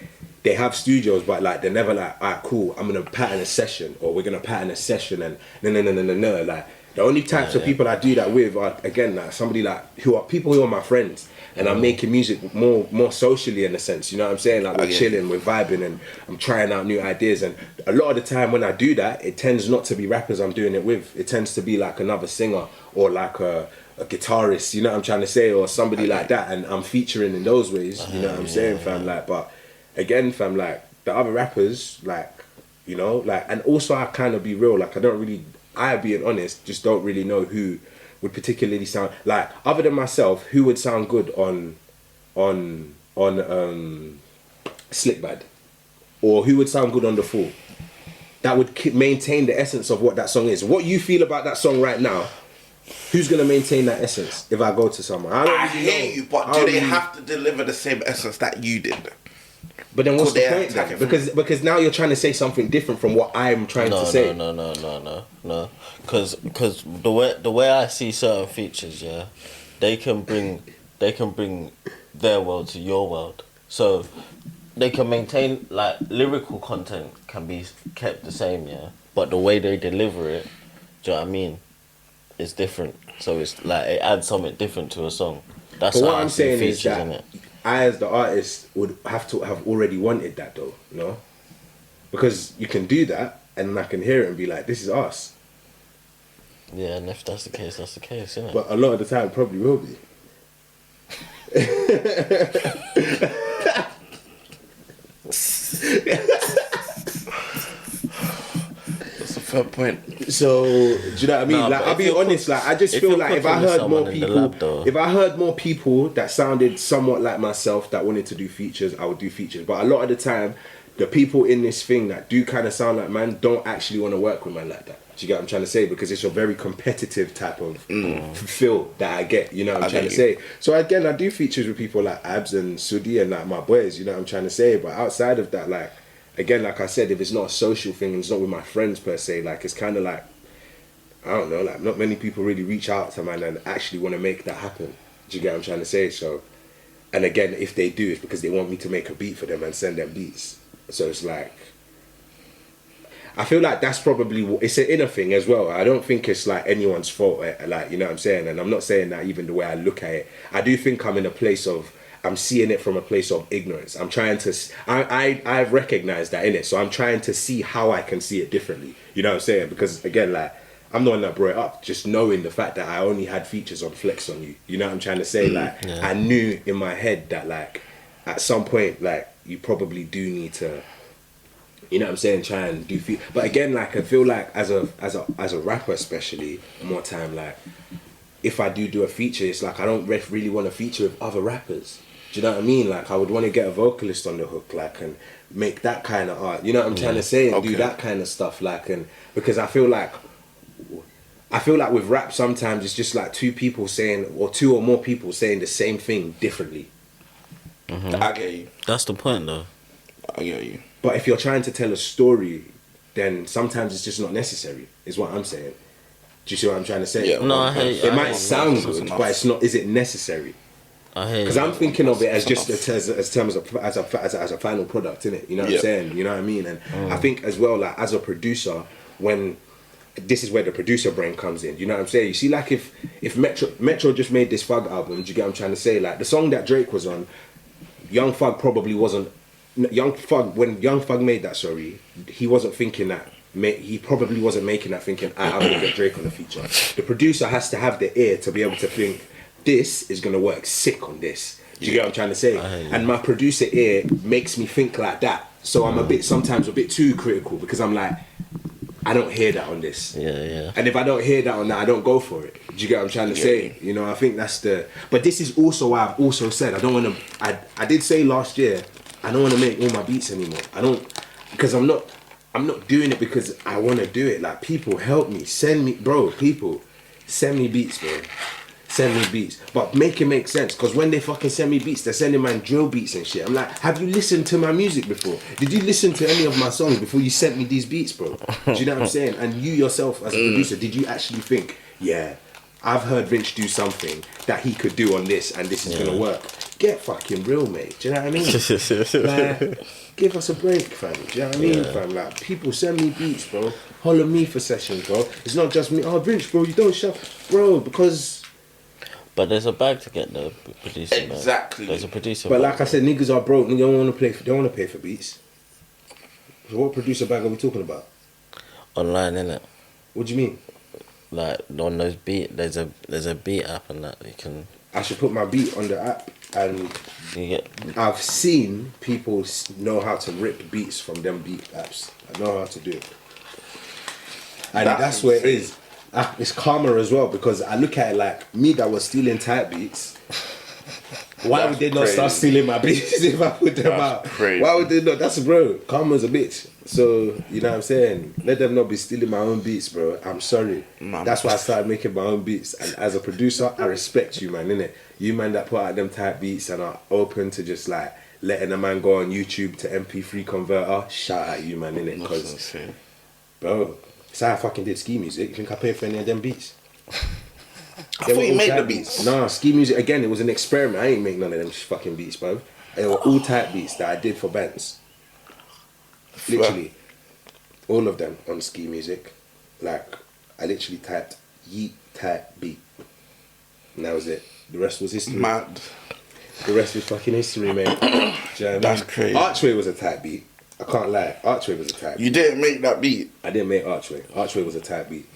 they have studios, but like they're never like, alright, cool, I'm gonna pattern a session, or we're gonna pattern a session, and no, like The only types of people I do that with are, again, like somebody like who are my friends, and I'm making music more socially in a sense. You know what I'm saying? Like we're chilling, we're vibing, and I'm trying out new ideas. And a lot of the time when I do that, it tends not to be rappers I'm doing it with. It tends to be like another singer or like a guitarist. You know what I'm trying to say? Or somebody like that, and I'm featuring in those ways. You know what I'm saying, fam? Like, but again, fam, like the other rappers, like, you know, like, and also I kind of be real. Like I being honest, just don't really know who would particularly sound like, other than myself, who would sound good on Slick Bad, or who would sound good on The Fool, that would maintain the essence of what that song is. What you feel about that song right now, who's gonna maintain that essence if I go to someone? I hear you, but do they have to deliver the same essence that you did? But then what's the point then? Because now you're trying to say something different from what I'm trying to say. No. Because the way I see certain features, yeah, they can bring their world to your world. So they can maintain, like, lyrical content can be kept the same, yeah, but the way they deliver it, do you know what I mean, is different. So it's like it adds something different to a song. That's but how what I'm saying is that innit? I, as the artist, would have to have already wanted that, though, you know? Because you can do that, and I can hear it and be like, this is us. Yeah, and if that's the case, isn't it? But a lot of the time, it probably will be. That's a fair point. So, do you know what I mean? Nah, like, I'll be honest, like, I just feel like if I heard more people that sounded somewhat like myself that wanted to do features, I would do features. But a lot of the time, the people in this thing that do kind of sound like man don't actually want to work with man like that. Do you get what I'm trying to say? Because it's a very competitive type of feel that I get, you know what I'm trying to say? So again, I do features with people like Abs and Sudi and like my boys, you know what I'm trying to say? But outside of that, like, again, like I said, if it's not a social thing, it's not with my friends per se, like, it's kind of like, I don't know, like, not many people really reach out to man and actually want to make that happen. Do you get what I'm trying to say? So, and again, if they do, it's because they want me to make a beat for them and send them beats. So it's like, I feel like that's probably, it's an inner thing as well. I don't think it's like anyone's fault, like, you know what I'm saying? And I'm not saying that even the way I look at it. I do think I'm in a place of, I'm seeing it from a place of ignorance. I'm trying to, I've recognized that in it. So I'm trying to see how I can see it differently. You know what I'm saying? Because again, like, I'm the one that brought it up, just knowing the fact that I only had features on Flex on You. You know what I'm trying to say? Like, I knew in my head that, like, at some point, like, you probably do need to, you know what I'm saying, try and do but again, like, I feel like as a rapper especially, more time, like, if I do a feature, it's like I don't really want to feature with other rappers. Do you know what I mean? Like, I would want to get a vocalist on the hook, like, and make that kind of art. You know what I'm trying to say? And do that kind of stuff, like, and because I feel like with rap sometimes it's just like two people saying, or two or more people saying the same thing differently. I get you. That's the point, though. I get you. But if you're trying to tell a story, then sometimes it's just not necessary, is what I'm saying. Do you see what I'm trying to say? Yeah. No, I hate it. Might sound good, but it's not. Is it necessary? I hate because I'm thinking of it as just as a final product, innit? You know what I'm saying? You know what I mean? And I think as well, like, as a producer, when this is where the producer brain comes in. You know what I'm saying? You see, like, if Metro just made this Thug album, do you get what I'm trying to say? Like, the song that Drake was on, Young Thug probably wasn't. When Young Thug made that, he wasn't thinking that. He probably wasn't making that thinking, I'm gonna get Drake on the feature. The producer has to have the ear to be able to think, this is gonna work sick on this. Do you get what I'm trying to say? And my producer ear makes me think like that. So I'm sometimes a bit too critical, because I'm like, I don't hear that on this. Yeah. And if I don't hear that on that, I don't go for it. Do you get what I'm trying to say? You know, I think that's but this is also why I've also said, I don't want to, I did say last year, I don't want to make all my beats anymore. Because I'm not doing it because I want to do it. Like, people help me, send me beats, bro. Send me beats, but make it make sense. Because when they fucking send me beats, they're sending my drill beats and shit. I'm like, have you listened to my music before? Did you listen to any of my songs before you sent me these beats, bro? Do you know what I'm saying? And you yourself as a producer, did you actually think, yeah, I've heard Vinch do something that he could do on this, and this is gonna work? get fucking real, mate. Do you know what I mean? Like, give us a break, fam. Do you know what I mean, fam? Like, people send me beats, bro. Holler me for sessions, bro. It's not just me. Oh, Vinch, bro, you don't shout, bro, because. But there's a bag to get the producer. Exactly. There's a producer. But bag. like I said, niggas are broke. They don't want to play. They don't want to pay for beats. So what producer bag are we talking about? Online, innit? What do you mean? Like on those beat, there's a beat app and that you can. I should put my beat on the app, and You get. I've seen people know how to rip beats from them beat apps. I know how to do it, and that's where it is. It's karma as well, because I look at it like me that was stealing type beats. Why would they not start stealing my beats if I put them out? Crazy. Why would they not? That's bro. Karma's a bitch. So you know what I'm saying. Let them not be stealing my own beats, bro. I'm sorry. That's why I started making my own beats. And as a producer, I respect you, man. Innit? You man that put out them type beats and are open to just like letting a man go on YouTube to MP3 converter. Shout out you, man. Innit? Because bro, it's how I fucking did ski music. You think I paid for any of them beats? I thought you made the beats. Nah, ski music again. It was an experiment. I ain't make none of them fucking beats, bro. They were all type beats that I did for bands. Literally, all of them on ski music. Like, I literally typed yeet type beat, and that was it. The rest was history. Mad. The rest was fucking history, mate. Do you know what I mean? That's crazy. Archway was a type beat. I can't lie. Archway was a type beat. You didn't make that beat. I didn't make Archway. Archway was a type beat.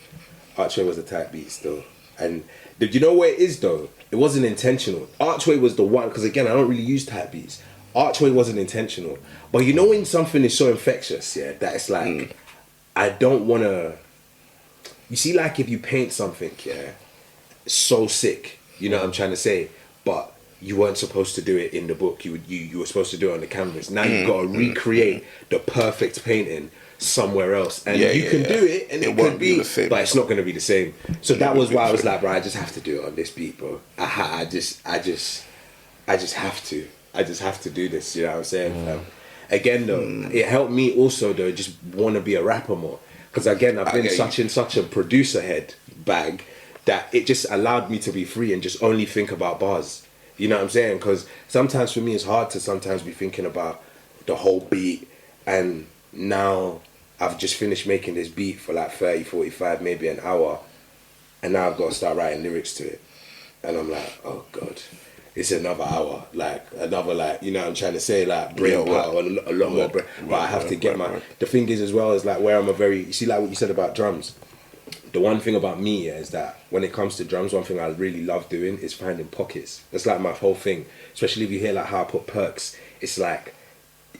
Archway was a type beat still. And did you know where it is though? It wasn't intentional. Archway was the one, because again, I don't really use type beats. Archway wasn't intentional. But you know when something is so infectious, yeah, that it's like, I don't want to... You see, like if you paint something, yeah, so sick, you know what I'm trying to say, but you weren't supposed to do it in the book. You were supposed to do it on the canvas. Now you've got to recreate the perfect painting somewhere else, and you can do it, and it could be, but it's not going to be the same. So that was why I was like, bro, I just have to do it on this beat, bro. I just have to. I just have to do this. You know what I'm saying? Again, though, it helped me also though just want to be a rapper more, because again, I've been in such a producer head bag that it just allowed me to be free and just only think about bars. You know what I'm saying? Because sometimes for me it's hard to sometimes be thinking about the whole beat, and now I've just finished making this beat for like 30, 45, maybe an hour, and now I've got to start writing lyrics to it, and I'm like, oh god, it's another hour, like another, like, you know what I'm trying to say, like brain power, a lot more brain, but I have to get my, the thing is as well is like where I'm a very, you see like what you said about drums, the one thing about me is that when it comes to drums, one thing I really love doing is finding pockets. That's like my whole thing, especially if you hear like how I put perks, it's like,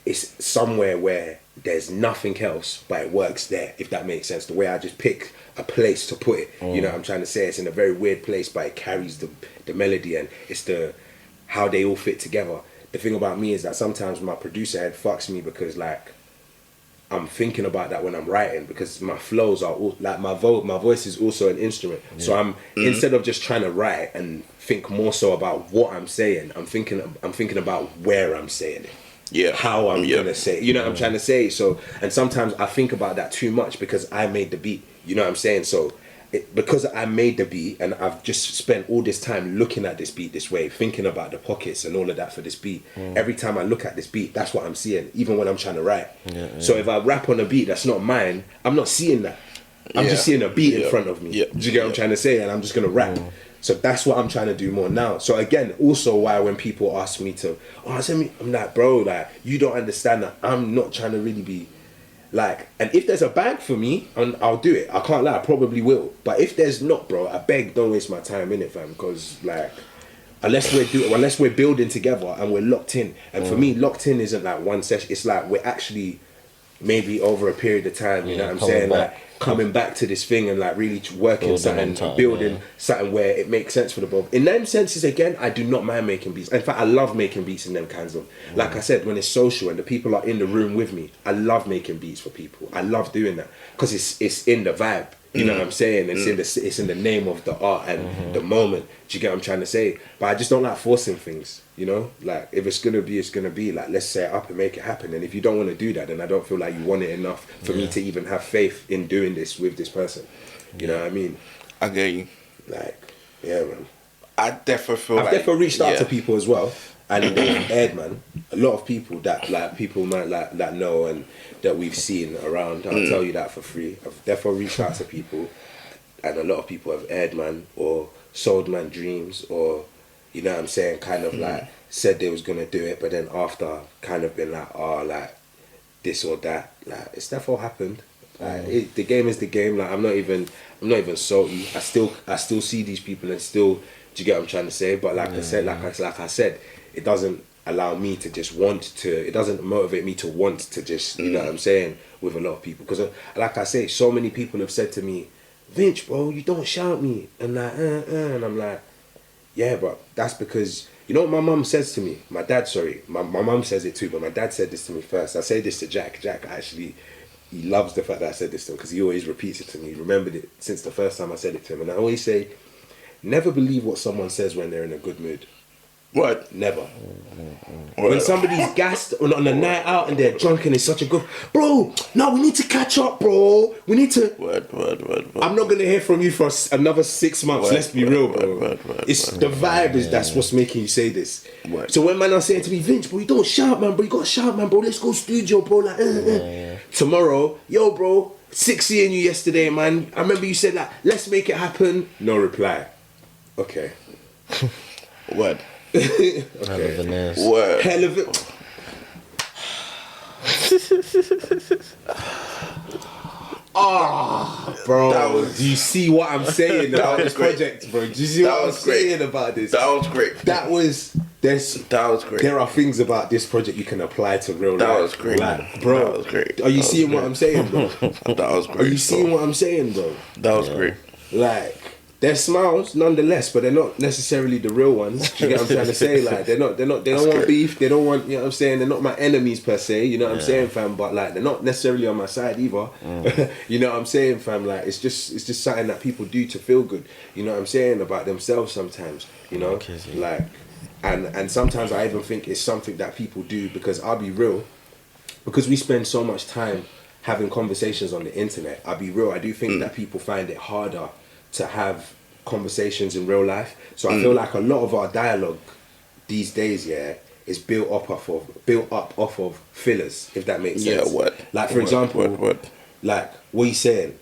it's somewhere where there's nothing else, but it works there, if that makes sense. The way I just pick a place to put it, you know what I'm trying to say? It's in a very weird place, but it carries the melody, and it's the how they all fit together. The thing about me is that sometimes my producer head fucks me, because like I'm thinking about that when I'm writing, because my flows are all, like my voice is also an instrument. So I'm instead of just trying to write and think more so about what I'm saying, I'm thinking about where I'm saying it. How I'm gonna say it. You know what I'm trying to say? So, and sometimes I think about that too much because I made the beat. You know what I'm saying? So because I made the beat and I've just spent all this time looking at this beat this way, thinking about the pockets and all of that for this beat, every time I look at this beat, that's what I'm seeing, even when I'm trying to write. So if I rap on a beat that's not mine, I'm not seeing that. I'm just seeing a beat in front of me. Do you get what I'm trying to say? And I'm just gonna rap. So that's what I'm trying to do more now. So again, also why when people ask me to, I'm like, bro, like, you don't understand that I'm not trying to really be like, and if there's a bag for me, I'll do it. I can't lie, I probably will. But if there's not, bro, I beg, don't waste my time in it, fam. Because like, unless we're building together and we're locked in. And for me, locked in isn't like one session. It's like we're actually maybe over a period of time, you know what I'm saying? Like coming back to this thing and like really working something, building something where it makes sense for the both. In them senses, again, I do not mind making beats. In fact, I love making beats in them kinds of, like I said, when it's social and the people are in the room with me, I love making beats for people. I love doing that because it's in the vibe. You know what I'm saying? It's in the name of the art and the moment. Do you get what I'm trying to say? But I just don't like forcing things, you know? Like, if it's gonna be, it's gonna be. Like, let's set it up and make it happen. And if you don't want to do that, then I don't feel like you want it enough for me to even have faith in doing this with this person. You know what I mean? I get you. Like, yeah, man. I definitely feel I've like definitely reached out to people as well, and they've aired, man. A lot of people that like people might like that know and that we've seen around. I'll tell you that for free. I've definitely reached out to people, and a lot of people have aired, man, or sold man dreams, or you know what I'm saying, kind of like said they was gonna do it, but then after kind of been like, oh, like this or that. Like it's definitely happened. Like the game is the game. Like I'm not even salty. I still see these people and still. Do you get what I'm trying to say? But like I said, it doesn't allow me to just want to. It doesn't motivate me to want to just. You know what I'm saying? With a lot of people, because like I say, so many people have said to me, "Vinch, bro, you don't shout me," and like, and I'm like, yeah, but that's because you know what my mum says to me. My dad, sorry, my mum says it too, but my dad said this to me first. I say this to Jack. Jack actually. He loves the fact that I said this to him because he always repeats it to me. He remembered it since the first time I said it to him, and I always say, never believe what someone says when they're in a good mood. What? Never. When somebody's gassed on a night out and they're drunk and it's such a good... Bro, no, we need to catch up, bro. We need to... Word. I'm not going to hear from you for another 6 months. Let's be real, bro. It's the vibe is that's what's making you say this. So when man are saying to me, Vinch, bro, you don't shout, man, bro. You got to shout, man, bro. Let's go studio, bro. Like, Tomorrow, yo, bro, sick seeing you yesterday, man. I remember you said that, let's make it happen. No reply. Okay. Word. Okay. Word. Hell of it. Bro, do you see what I'm saying about this project, bro? Do you see what I'm saying about this? That was great. That was great. There are things about this project you can apply to real life. That was great. Like, bro, that was great. Are you seeing what I'm saying, bro? That was great. Are you seeing what I'm saying, bro? That was great. Like, they're smiles nonetheless, but they're not necessarily the real ones. Do you get what I'm trying to say? Like they don't want beef, they don't want, you know what I'm saying, they're not my enemies per se, you know what I'm saying, fam, but like they're not necessarily on my side either. You know what I'm saying, fam? Like it's just something that people do to feel good, you know what I'm saying, about themselves sometimes, you know? Like and sometimes I even think it's something that people do because I'll be real, because we spend so much time having conversations on the internet, I'll be real, I do think that people find it harder to have conversations in real life. So I feel like a lot of our dialogue these days, is built up off of fillers, if that makes sense. Yeah, what? Like for example, like what are you saying?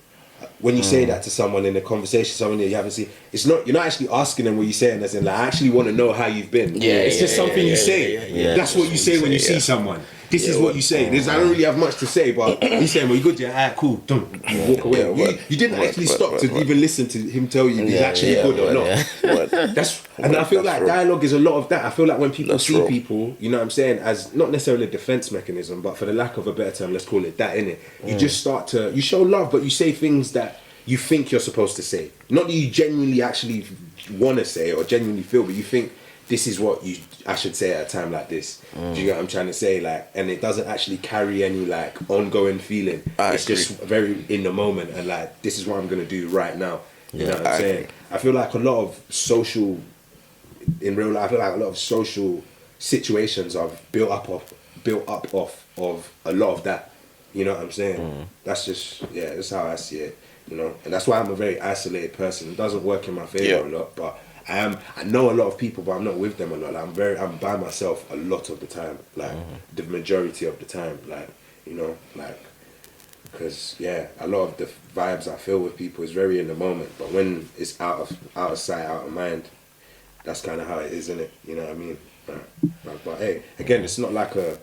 When you say that to someone in a conversation, someone that you haven't seen, you're not actually asking them what you're saying, as in like I actually want to know how you've been. It's just something you say. That's what you say when you see someone. This is what you say. I don't really have much to say, but he's saying, well, you good, yeah, alright, cool, done. You walk away. You didn't actually stop to even listen to him tell you he's actually good or not. And I feel like dialogue is a lot of that. I feel like when people see people, you know what I'm saying, as not necessarily a defense mechanism, but for the lack of a better term, let's call it that, innit? You just start to, you show love, but you say things that you think you're supposed to say. Not that you genuinely actually want to say or genuinely feel, but you think, this is what I should say at a time like this. Do you get what I'm trying to say? Like, and it doesn't actually carry any like ongoing feeling. It's just very in the moment and like, this is what I'm gonna do right now. You know what I'm saying? I feel like a lot of social situations are built up off of a lot of that. You know what I'm saying? That's just that's how I see it. You know, and that's why I'm a very isolated person. It doesn't work in my favor a lot, but I know a lot of people, but I'm not with them a lot. Like, I'm by myself a lot of the time, like the majority of the time, like, you know, like, because a lot of the vibes I feel with people is very in the moment, but when it's out of sight, out of mind, that's kind of how it is, isn't it? You know what I mean? But hey, again, it's not like a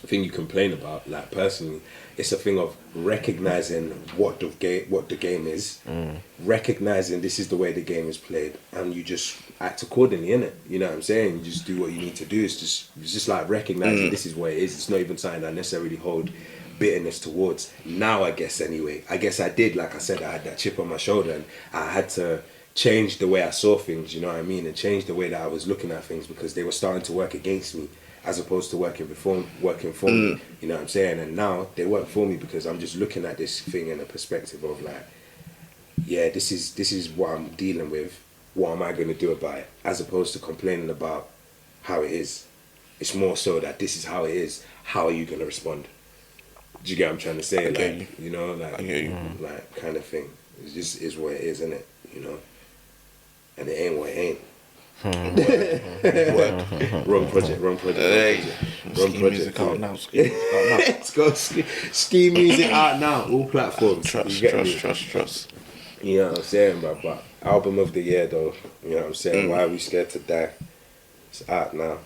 thing you complain about. Like personally, it's a thing of recognizing what the game is, recognizing this is the way the game is played, and you just act accordingly, innit? You know what I'm saying? You just do what you need to do. It's just like recognizing this is what it is. It's not even something I necessarily hold bitterness towards now, I guess. Anyway, I guess I did, like I said, I had that chip on my shoulder and I had to change the way I saw things, you know what I mean, and change the way that I was looking at things, because they were starting to work against me as opposed to working for me, you know what I'm saying? And now they work for me because I'm just looking at this thing in a perspective of like, this is what I'm dealing with, what am I going to do about it, as opposed to complaining about how it is. It's more so that this is how it is, how are you going to respond? Do you get what I'm trying to say? Like, you know, like, like kind of thing. It just is what it is, isn't it? You know? And it ain't what it ain't. Wrong project. Hey, Wrong ski project. music out now. Ski music out now. Let's go ski music out now. All platforms. You get me? Trust. You know what I'm saying, bro? But album of the year, though. You know what I'm saying? Why Are We Scared to Die? It's out now.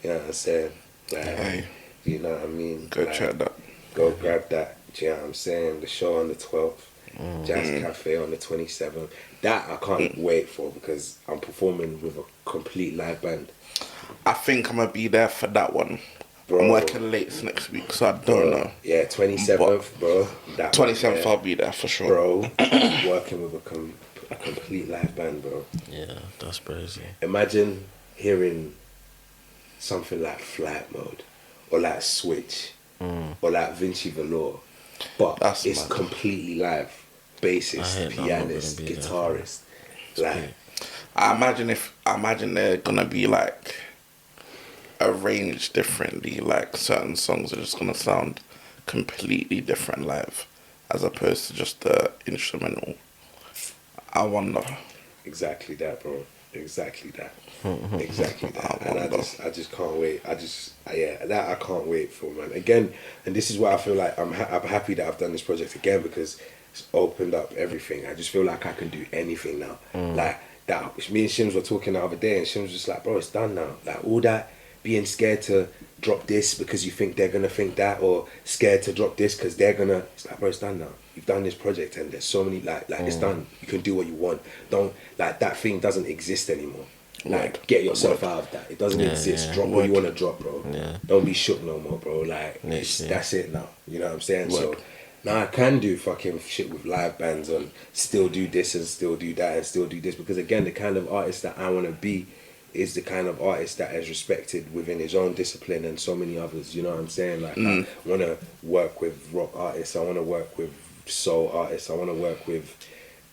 You know what I'm saying? Like, Hey. you know what I mean? Go Like, check that. Go grab that. Do you know what I'm saying? The show on the 12th. Jazz Cafe on the 27th. That I can't wait for because I'm performing with a complete live band. I think I'm gonna be there for that one. Bro. I'm working late next week, so I don't know. Yeah, 27th, bro. That 27th, one, I'll be there for sure. bro. Working with a complete live band, bro. Yeah, that's crazy. Imagine hearing something like Flight Mode or like Switch or like Vinci Velour, but That's it's mad. completely live. Bassist, I hate that I'm not pianist, gonna be there. guitarist. Like, I imagine they're gonna be like arranged differently. Like certain songs are just gonna sound completely different live, as opposed to just the instrumental. I wonder. exactly that, bro. Exactly that. Exactly that. And I just can't wait. That I can't wait for, man. Again, and this is why I feel like I'm happy that I've done this project again because it's opened up everything. I just feel like I can do anything now. Like that. Me and Shims were talking the other day, and Shims was just like, bro, it's done now. Like all that being scared to drop this because you think they're gonna think that, or scared to drop this because they're gonna. It's like, bro, it's done now. You've done this project, and there's so many like it's done. You can do what you want. Don't like that thing doesn't exist anymore. Like get yourself out of that. It doesn't exist. yeah. Drop what you want to drop, bro. Yeah. Don't be shook no more, bro. Like that's it now. You know what I'm saying? So now I can do fucking shit with live bands and still do this and still do that and still do this because again, the kind of artist that I want to be is the kind of artist that is respected within his own discipline and so many others. You know what I'm saying? Like I want to work with rock artists. I want to work with soul artists. I want to work with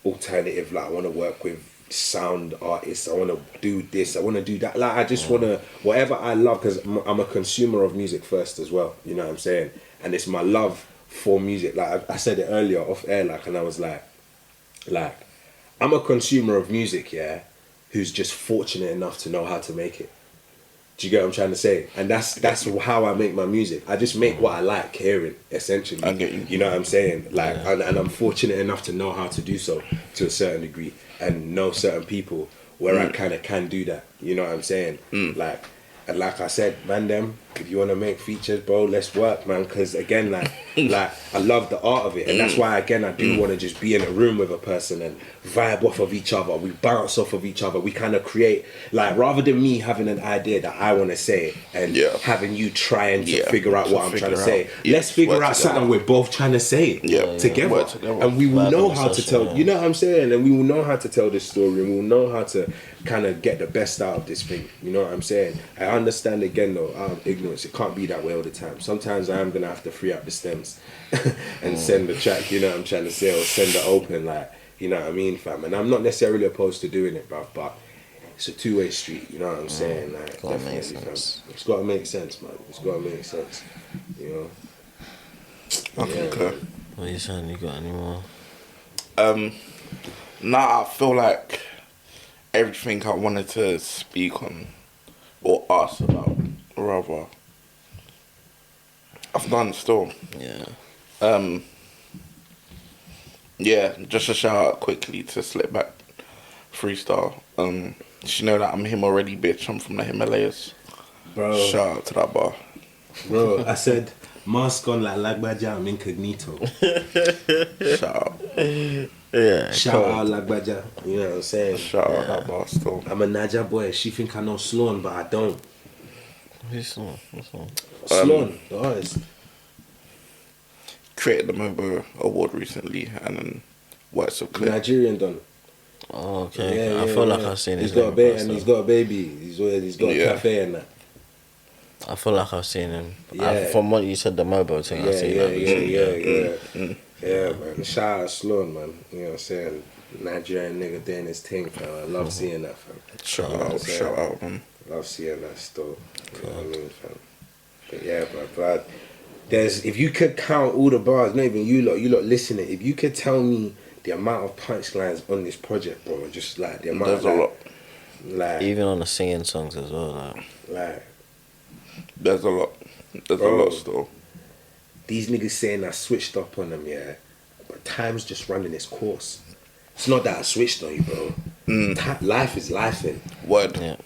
alternative. Like I want to work with sound artists. I want to do this. I want to do that. Like I just want to whatever I love because I'm a consumer of music first as well. You know what I'm saying? And it's my love for music. Like I said it earlier off air. Like and I was like I'm a consumer of music. Yeah. Who's just fortunate enough to know how to make it. Do you get what I'm trying to say? And that's how I make my music. I just make what I like hearing, essentially. I get you. You know what I'm saying? Like, and I'm fortunate enough to know how to do so to a certain degree and know certain people where I kind of can do that. You know what I'm saying? Like, and like I said, man, them, if you want to make features, bro, let's work, man. Because again, like I love the art of it, and that's why again I do want to just be in a room with a person and vibe off of each other. We bounce off of each other. We kind of create, like, rather than me having an idea that I want to say and having you trying to figure out what I'm trying to say. Let's figure out something we're both trying to say together, and we will know how to tell. You know what I'm saying? And we will know how to tell this story, and we'll know how to kind of get the best out of this thing. You know what I'm saying? I understand again though, I'm ignorance. It can't be that way all the time. Sometimes I am gonna have to free up the stems and send the track. You know what I'm trying to say, or send it open, like, you know what I mean, fam. And I'm not necessarily opposed to doing it, bruv, but it's a two-way street. You know what I'm saying? Like, definitely, fam. It's gotta make sense, man. It's gotta make sense. You know. Okay. What are you saying? You got any more? Nah, I feel like everything I wanted to speak on or ask about, rather, I've done still. Yeah. Yeah, just a shout out quickly to Slipback Freestyle. You know that I'm him already, bitch. I'm from the Himalayas. Bro. Shout out to that bar. Bro, I said mask on like Lagbaja, I'm incognito. Shout out. Yeah. Shout out Lagbaja. You know what I'm saying? Shout out that bar still. I'm a Naja boy. She think I know Sloan, but I don't. Who's Sloan? Sloan, the artist. Created the Mobo Award recently and then Works of Clear. Nigerian done. Oh, okay. I feel like I've seen his He's got a name baby before, and he's got a baby. He's got a cafe and that. I feel like I've seen him. Yeah. From what you said, the Mobo thing, I've seen that. Yeah, man. Shout out Sloan, man. You know what I'm saying? Nigerian nigga doing his thing, fam. I love seeing that, fam. Shout out, man. Love seeing that still. You know what I mean, fam? But yeah, but if you could count all the bars, not even you lot listening, if you could tell me the amount of punchlines on this project, bro, just like the amount There's of, a lot. Like, Even on the singing songs as well, like, There's a lot. There's a Bro. lot still. these niggas saying I switched up on them, yeah, but time's just running its course. It's not that I switched on you, bro. Life is lifing. Word. yeah.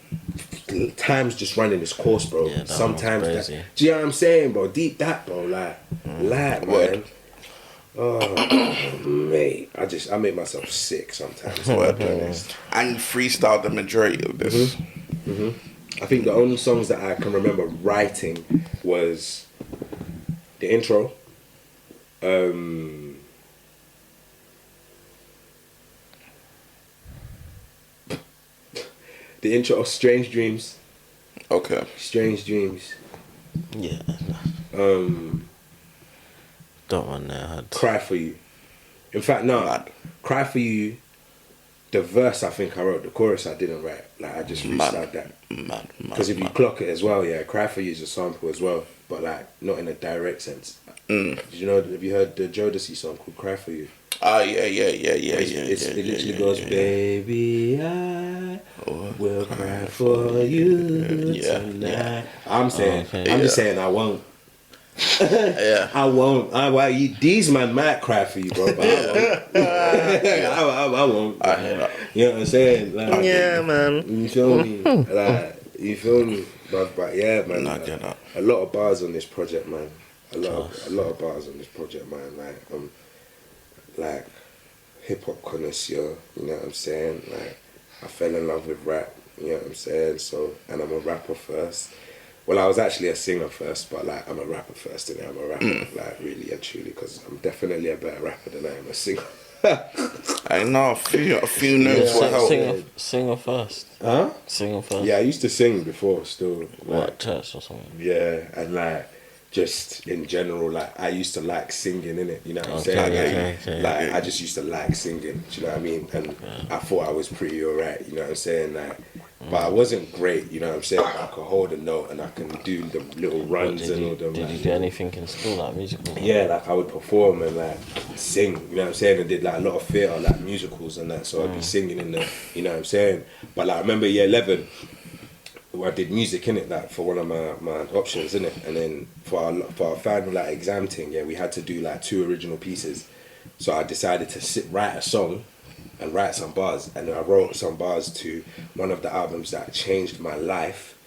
Time's just running its course, bro. Yeah, that Sometimes one's crazy. do you know what I'm saying, bro? Deep that, bro. Like, man. Word. Oh, mate. I make myself sick sometimes. To Word. be honest. And you freestyled the majority of this. I think the only songs that I can remember writing was the intro. The intro of Strange Dreams. Okay. Strange Dreams. Yeah. Um, Don't run there. Had Cry For You. In fact, no. Mad. Cry For You, the verse I think I wrote, the chorus I didn't write. Like, I just freestyled that. Mad. Because if you clock it as well, yeah, Cry For You is a sample as well, but like, not in a direct sense. Did you know, have you heard the Jodeci song called Cry For You? Oh, yeah. It literally goes, baby, I will cry for you Yeah, tonight. I'm saying, okay. I'm just saying I won't. Yeah. I won't. These man might cry for you, bro, but I won't. I hear that. You know what I'm saying? Like, yeah, man. you feel me? Like, you feel me? But yeah, man. I get that. A lot of bars on this project, man. A lot of bars on this project, man. Like hip hop connoisseur. You know what I'm saying? Like, I fell in love with rap. You know what I'm saying? So, and I'm a rapper first. Well, I was actually a singer first, but like I'm a rapper first, and I'm a rapper, like really and truly, because I'm definitely a better rapper than I am a singer. I know a few notes will help. Singer first. Huh? Singer first. Yeah, I used to sing before, still. What, church or something? Yeah, and like just in general, like I used to like singing, innit? You know what I'm Okay, saying? okay. Like I just used to like singing. Do you know what I mean? And I thought I was pretty alright. You know what I'm saying? Like, but I wasn't great. You know what I'm saying? I could hold a note and I can do the little runs and all them. Did you do anything in school, like musical? Yeah, like I would perform and like sing, you know what I'm saying? I did like a lot of theatre, like musicals and that, so I'd be singing in the, you know what I'm saying? But like I remember year 11, I did music in it, like for one of my options in it, and then for our final like exam thing, yeah, we had to do like 2 original pieces. So I decided to write a song and write some bars, and I wrote some bars to one of the albums that changed my life.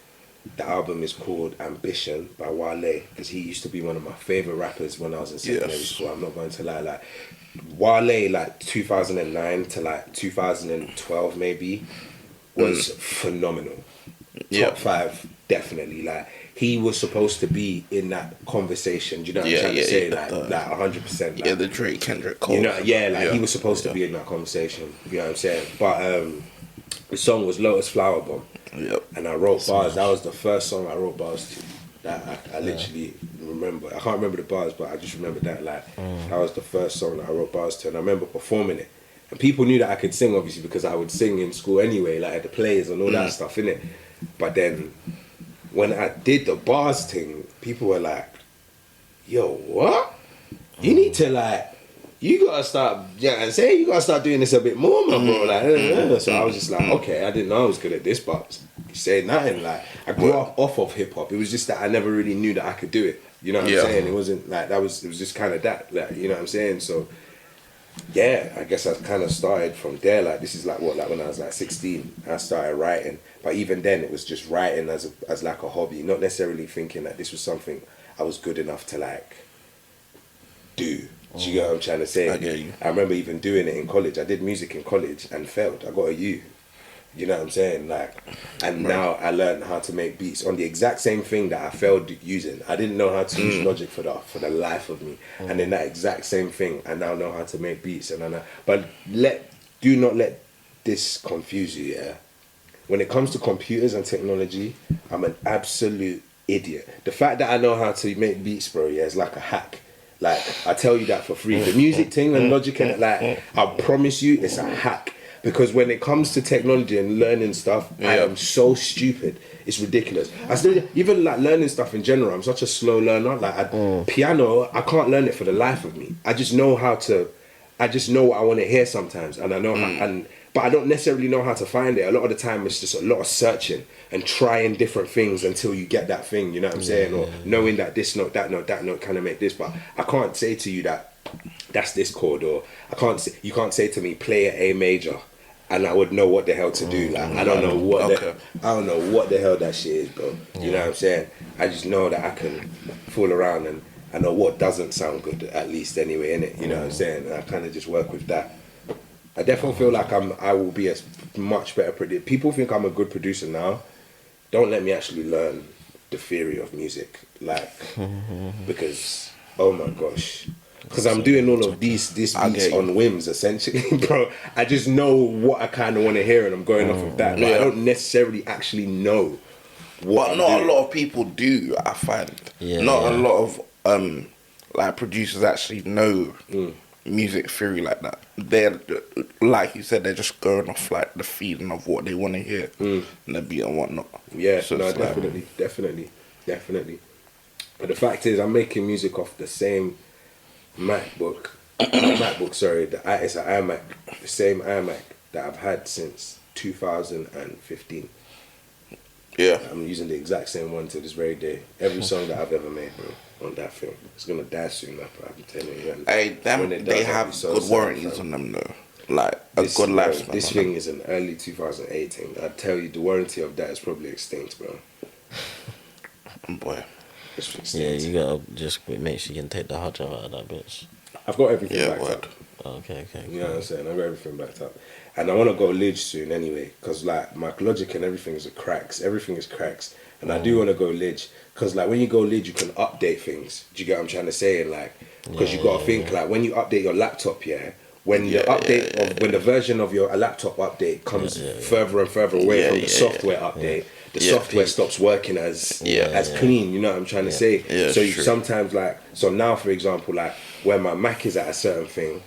The album is called Ambition by Wale, because he used to be one of my favourite rappers when I was in secondary school. I'm not going to lie, like Wale, like 2009 to like 2012 maybe, was phenomenal. Top 5, definitely. Like he was supposed to be in that conversation. Do you know what I'm trying to say? Like 100%. Like, Yeah, the Drake Kendrick Cole. you know, he was supposed to be in that conversation. You know what I'm saying? But the song was Lotus Flower Bomb. Yep. And I wrote bars. That was the first song I wrote bars to. That I literally remember. I can't remember the bars, but I just remember that. Like that was the first song that I wrote bars to, and I remember performing it. And people knew that I could sing, obviously, because I would sing in school anyway, like at the plays and all that stuff, innit? But then when I did the bars thing, people were like, "Yo, what? You need to like." You gotta start, yeah, and say you gotta start doing this a bit more, my bro. Like, so I was just like, okay, I didn't know I was good at this, but you say nothing. Like, I grew up off of hip hop. It was just that I never really knew that I could do it. You know what I'm saying? It wasn't like that. It was just kind of that. Like, you know what I'm saying? So, yeah, I guess I kind of started from there. Like, this is like what, like when I was like 16, I started writing. But even then, it was just writing as like a hobby, not necessarily thinking that this was something I was good enough to like do. Do you get what I'm trying to say? I get you. I remember even doing it in college. I did music in college and failed. I got a U. You know what I'm saying? Like, and now I learned how to make beats on the exact same thing that I failed using. I didn't know how to use Logic for the life of me. And then that exact same thing, I now know how to make beats. But do not let this confuse you. Yeah. When it comes to computers and technology, I'm an absolute idiot. The fact that I know how to make beats, bro, yeah, is like a hack. Like, I tell you that for free. The music thing and Logic, and like, I promise you, it's a hack. Because when it comes to technology and learning stuff, I am so stupid. It's ridiculous. I still, even like learning stuff in general, I'm such a slow learner. Like, piano, I can't learn it for the life of me. I just know what I want to hear sometimes. And I know how, and but I don't necessarily know how to find it. A lot of the time it's just a lot of searching and trying different things until you get that thing, you know what I'm saying? Or knowing that this note, that note, that note kind of make this, but I can't say to you that that's this chord, or you can't say to me play an A major and I would know what the hell to do. Like I don't know what the hell that shit is, bro. You know what I'm saying? I just know that I can fool around and I know what doesn't sound good, at least anyway, innit? You know what I'm saying? And I kind of just work with that. I definitely feel like I will be a much better producer. People think I'm a good producer now. Don't let me actually learn the theory of music, like, because, oh my gosh. Because I'm doing all of these beats on whims, essentially, bro. I just know what I kind of want to hear and I'm going off of that. But I don't necessarily actually know what a lot of people do, I find. A lot of like producers actually know music theory like that. They're, like you said, they're just going off like the feeling of what they want to hear and the beat and whatnot. Yeah, so no, definitely. But the fact is, I'm making music off the same MacBook. Sorry, it's an iMac, the same iMac that I've had since 2015. Yeah, I'm using the exact same one to this very day. Every song that I've ever made, bro, on that thing, it's gonna die soon, bro. I'm telling you. Hey, they have good warranties on them though. Like a good lifespan. This thing is an early 2018. I tell you, the warranty of that is probably extinct, bro. Boy. Yeah, you gotta just make sure you can take the hard drive out of that bitch. I've got everything backed up. Okay. You know what I'm saying? I've got everything backed up. And I want to go Lidge soon anyway, because like my Logic and everything is cracks. Everything is cracks. And I do want to go Lidge, because like when you go Lidge, you can update things. Do you get what I'm trying to say? And like, because you got to think like when you update your laptop, when the version of your laptop update comes further and further away from the software update, the software stops working as clean, you know what I'm trying to say? So you sometimes so now for example, like where my Mac is at a certain thing,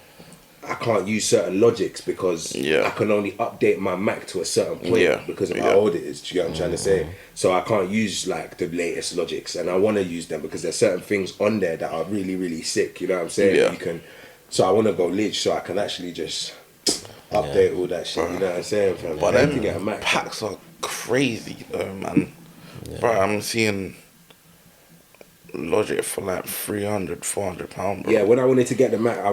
I can't use certain logics because I can only update my Mac to a certain point because of how old it is. Do you get what I'm trying to say? So I can't use like the latest logics, and I want to use them because there's certain things on there that are really, really sick. You know what I'm saying? You can. So I want to go Lidge so I can actually just update all that shit. You know what I'm saying? Fam? But then to get a Mac packs are crazy though, man. Bro, I'm seeing Logic for like £300-400, bro. Yeah, when I wanted to get the Mac, I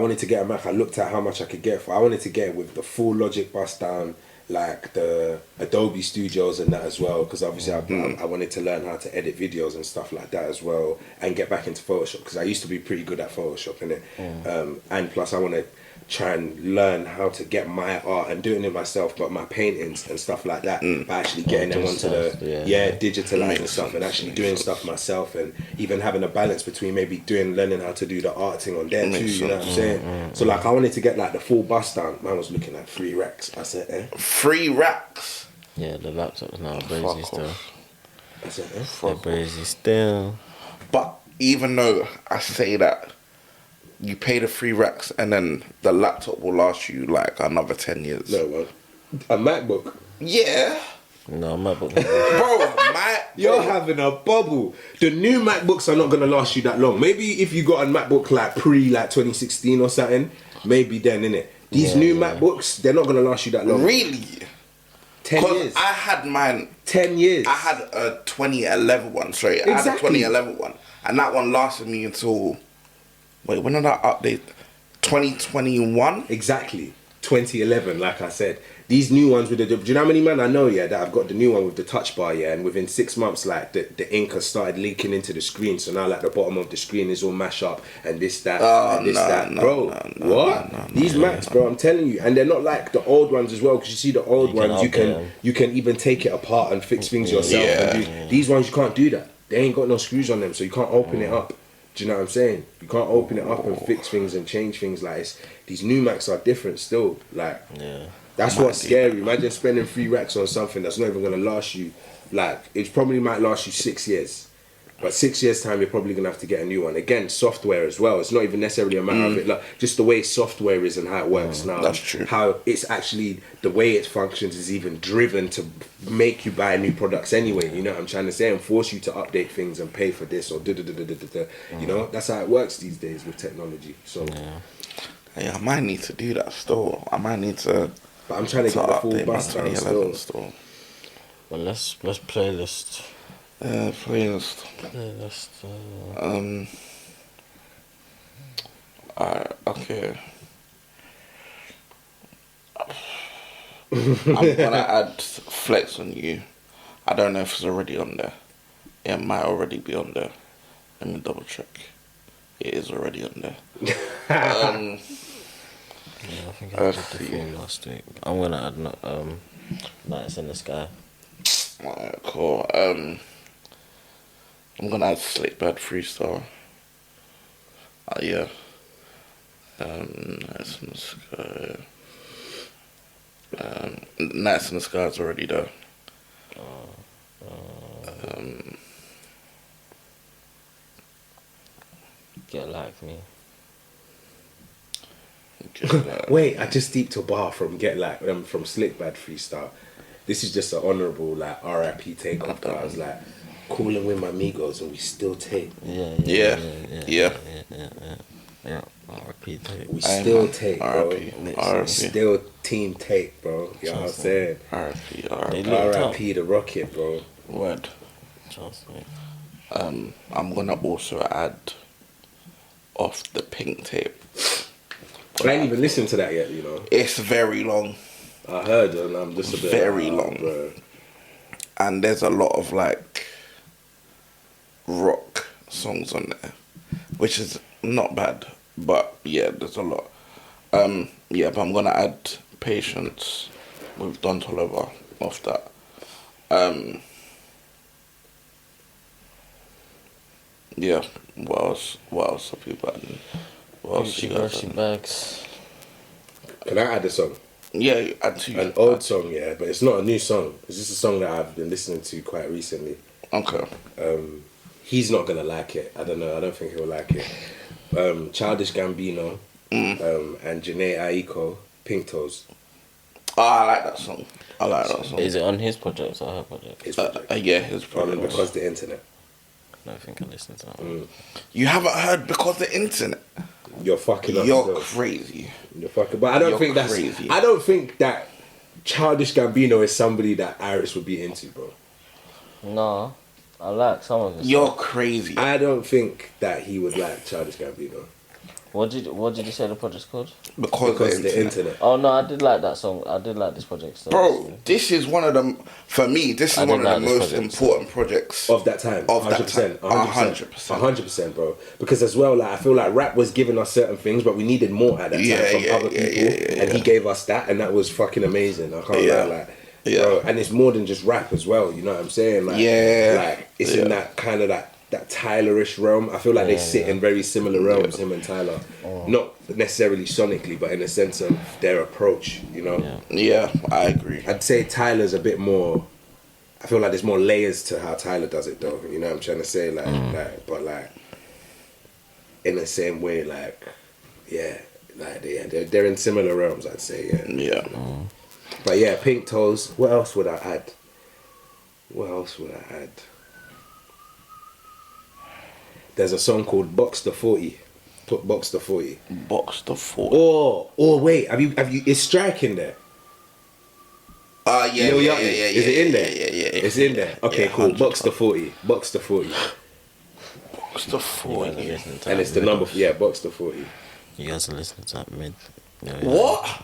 looked at how much I could get for. I wanted to get with the full Logic bust down, like the Adobe Studios and that as well, because obviously I wanted to learn how to edit videos and stuff like that as well, and get back into Photoshop, because I used to be pretty good at Photoshop, innit? And plus I want to try and learn how to get my art and doing it myself, but my paintings and stuff like that, by actually getting them onto the digitalizing stuff and actually doing stuff myself, and even having a balance between maybe learning how to do the art thing on there too, you know what I'm saying? So like I wanted to get like the full bust down. Man was looking at 3 racks. I said, 3 racks? Yeah, the laptop's now brazy still. I said, they're brazy still. But even though I say that, you pay the 3 racks and then the laptop will last you like another 10 years. No, man. A MacBook? Yeah. No, MacBook. Bro, you're having a bubble. The new MacBooks are not going to last you that long. Maybe if you got a MacBook like 2016 or something, maybe then, innit? These new MacBooks, they're not going to last you that long. Really? 10 years. I had mine. 10 years. I had a 2011 one, sorry. Exactly. I had a 2011 one. And that one lasted me until... Wait, when did I update? 2021? Exactly. 2011, like I said. These new ones with the... Do you know how many man I know, that I've got the new one with the touch bar, and within 6 months, like, the ink has started leaking into the screen, so now, like, the bottom of the screen is all mashed up, and this, that, and this, that. Bro, what? These Macs, bro, I'm telling you, and they're not like the old ones as well, because you see the old ones, you can even take it apart and fix things yourself. And these ones, you can't do that. They ain't got no screws on them, so you can't open it up. Do you know what I'm saying? You can't open it up and fix things and change things. Like these new Macs are different still. Like that's what's scary. Imagine spending 3 racks on something that's not even gonna last you. Like it probably might last you 6 years, but 6 years time you're probably gonna have to get a new one. Again, software as well. It's not even necessarily a matter of it. Like just the way software is and how it works now. That's true. How it's actually the way it functions is even driven to make you buy new products anyway. You know what I'm trying to say, and force you to update things and pay for this or You know, that's how it works these days with technology. So I might need to do that still. I might need to But I'm trying to get the full bust down still. Well, let's playlist. Playlist. Okay. I'm gonna add Flex on You. I don't know if it's already on there. It might already be on there. Let me double check. It is already on there. Yeah, I think I did the full last week. I'm gonna add Nights in the Sky. Alright, cool. I'm gonna add Slick Bad Freestyle. Yeah. Nights in the Sky. Nights in the Sky is already there. Get Like Me. Wait, I just deeped a bar from from Slick Bad Freestyle. This is just an honourable like RIP take off that. I was like cooling with my amigos and we still take. Yeah. RIP take. We still take, bro. RIP. Still team take, bro. You know what I'm saying? RIP the Rocket, bro. Word. Trust me. I'm gonna also add Off the Pink Tape. I ain't even listened to that yet, you know. It's very long. I heard and I'm just a bit very long, bro. And there's a lot of like rock songs on there, which is not bad. But yeah, there's a lot. Yeah, but I'm gonna add Patience with Don Toliver off that. Yeah. What else are people adding? What else you guys adding? Bags. Can I add a song? Yeah, add to an old song, yeah, but it's not a new song. It's just a song that I've been listening to quite recently. Okay. He's not gonna like it. I don't know. I don't think he'll like it. Childish Gambino and Janae Aiko, Pink Toes. Oh, I like that song. Is it on his project or her project? His project. Yeah, his project. Because the internet. I don't think I listened to that one. You haven't heard Because the Internet? You're fucking up. You're crazy. You're fucking. But I don't think that's crazy. I don't think that Childish Gambino is somebody that Iris would be into, bro. No, I like some of it. You're crazy. I don't think that he would like Childish Gambino. What did you say the project's called? Because the internet. Oh no, I did like that song. I did like this project. So bro, this is one of them. For me, this is one of the most important projects of that time. 100%, 100%, bro. Because as well, like I feel like rap was giving us certain things, but we needed more at that time from other people, and he gave us that, and that was fucking amazing. I can't lie, like. Yeah. Bro, and it's more than just rap as well. You know what I'm saying? Like, like it's in that kind of that Tyler-ish realm. I feel like they sit in very similar realms, him and Tyler. Not necessarily sonically, but in a sense of their approach, you know? Yeah, I agree. I'd say Tyler's a bit more... I feel like there's more layers to how Tyler does it, though. You know what I'm trying to say? But in the same way, they're in similar realms, I'd say, Yeah. But yeah, Pink Toes. What else would I add? There's a song called Box the 40. Put Box the 40. Box the 40. Oh wait, have you is Strike in there? Yeah. Is it in there? Yeah. It's in there. Okay, cool. 100%. Box the 40. Box the 40. Box the 40. And it's the number, Box the 40. You guys are listening to that mid. What?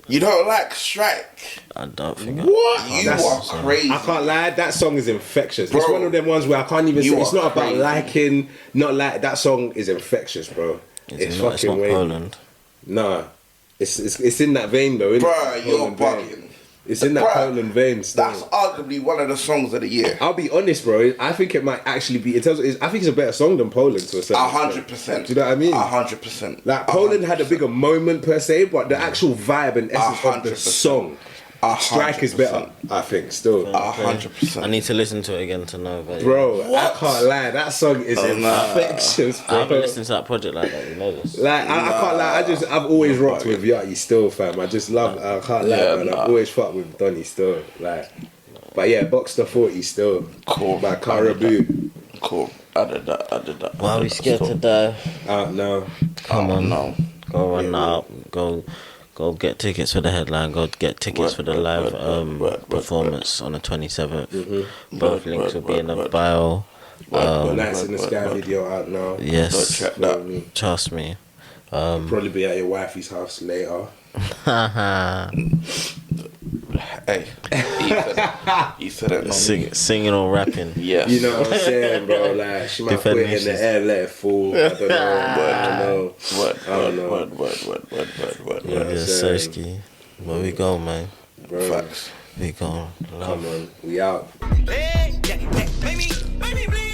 You don't like Strike? I don't think. What? You are crazy. I can't lie. That song is infectious. Bro, it's one of them ones where I can't even say. It's not about liking. Not like that song is infectious, bro. It's fucking way. Poland. Nah, it's in that vein though. Bro, you're bugging. It's in that Poland vein still. That's arguably one of the songs of the year. I'll be honest, bro. I think it might actually be. I think it's a better song than Poland to a certain 100%. Do you know what I mean? 100%. Like Poland had a bigger moment per se, but the actual vibe and essence of the song, Strike is better. I think still. 100%. I need to listen to it again to know. But bro, I can't lie. That song is infectious, bro. I haven't listened to that project like that. You know this. Like I can't lie. I've always rocked with Yachty still, fam. I just love. I can't lie, man. I've always fucked with Donny still. Like, but yeah, Box the 40 still. Cool. By Caribou. Cool. I did that. Why are we scared to die? No. Come on. No. Go run out. Go Go get tickets for the headline. Go get tickets for the live performance on the 27th. Both links will be in the bio. Lights in the Sky video out now. Yes, Go check that. trust me. Probably be at your wifey's house later. Hey, he said it. Not me. Singing or rapping. Yes. You know what I'm saying, bro? Like, she might put it in the air, let it fall. I don't know. What? Yeah, Sirski. Where we go, man? Bro, Facts. We go. come on, we out. Hey, make me bleed.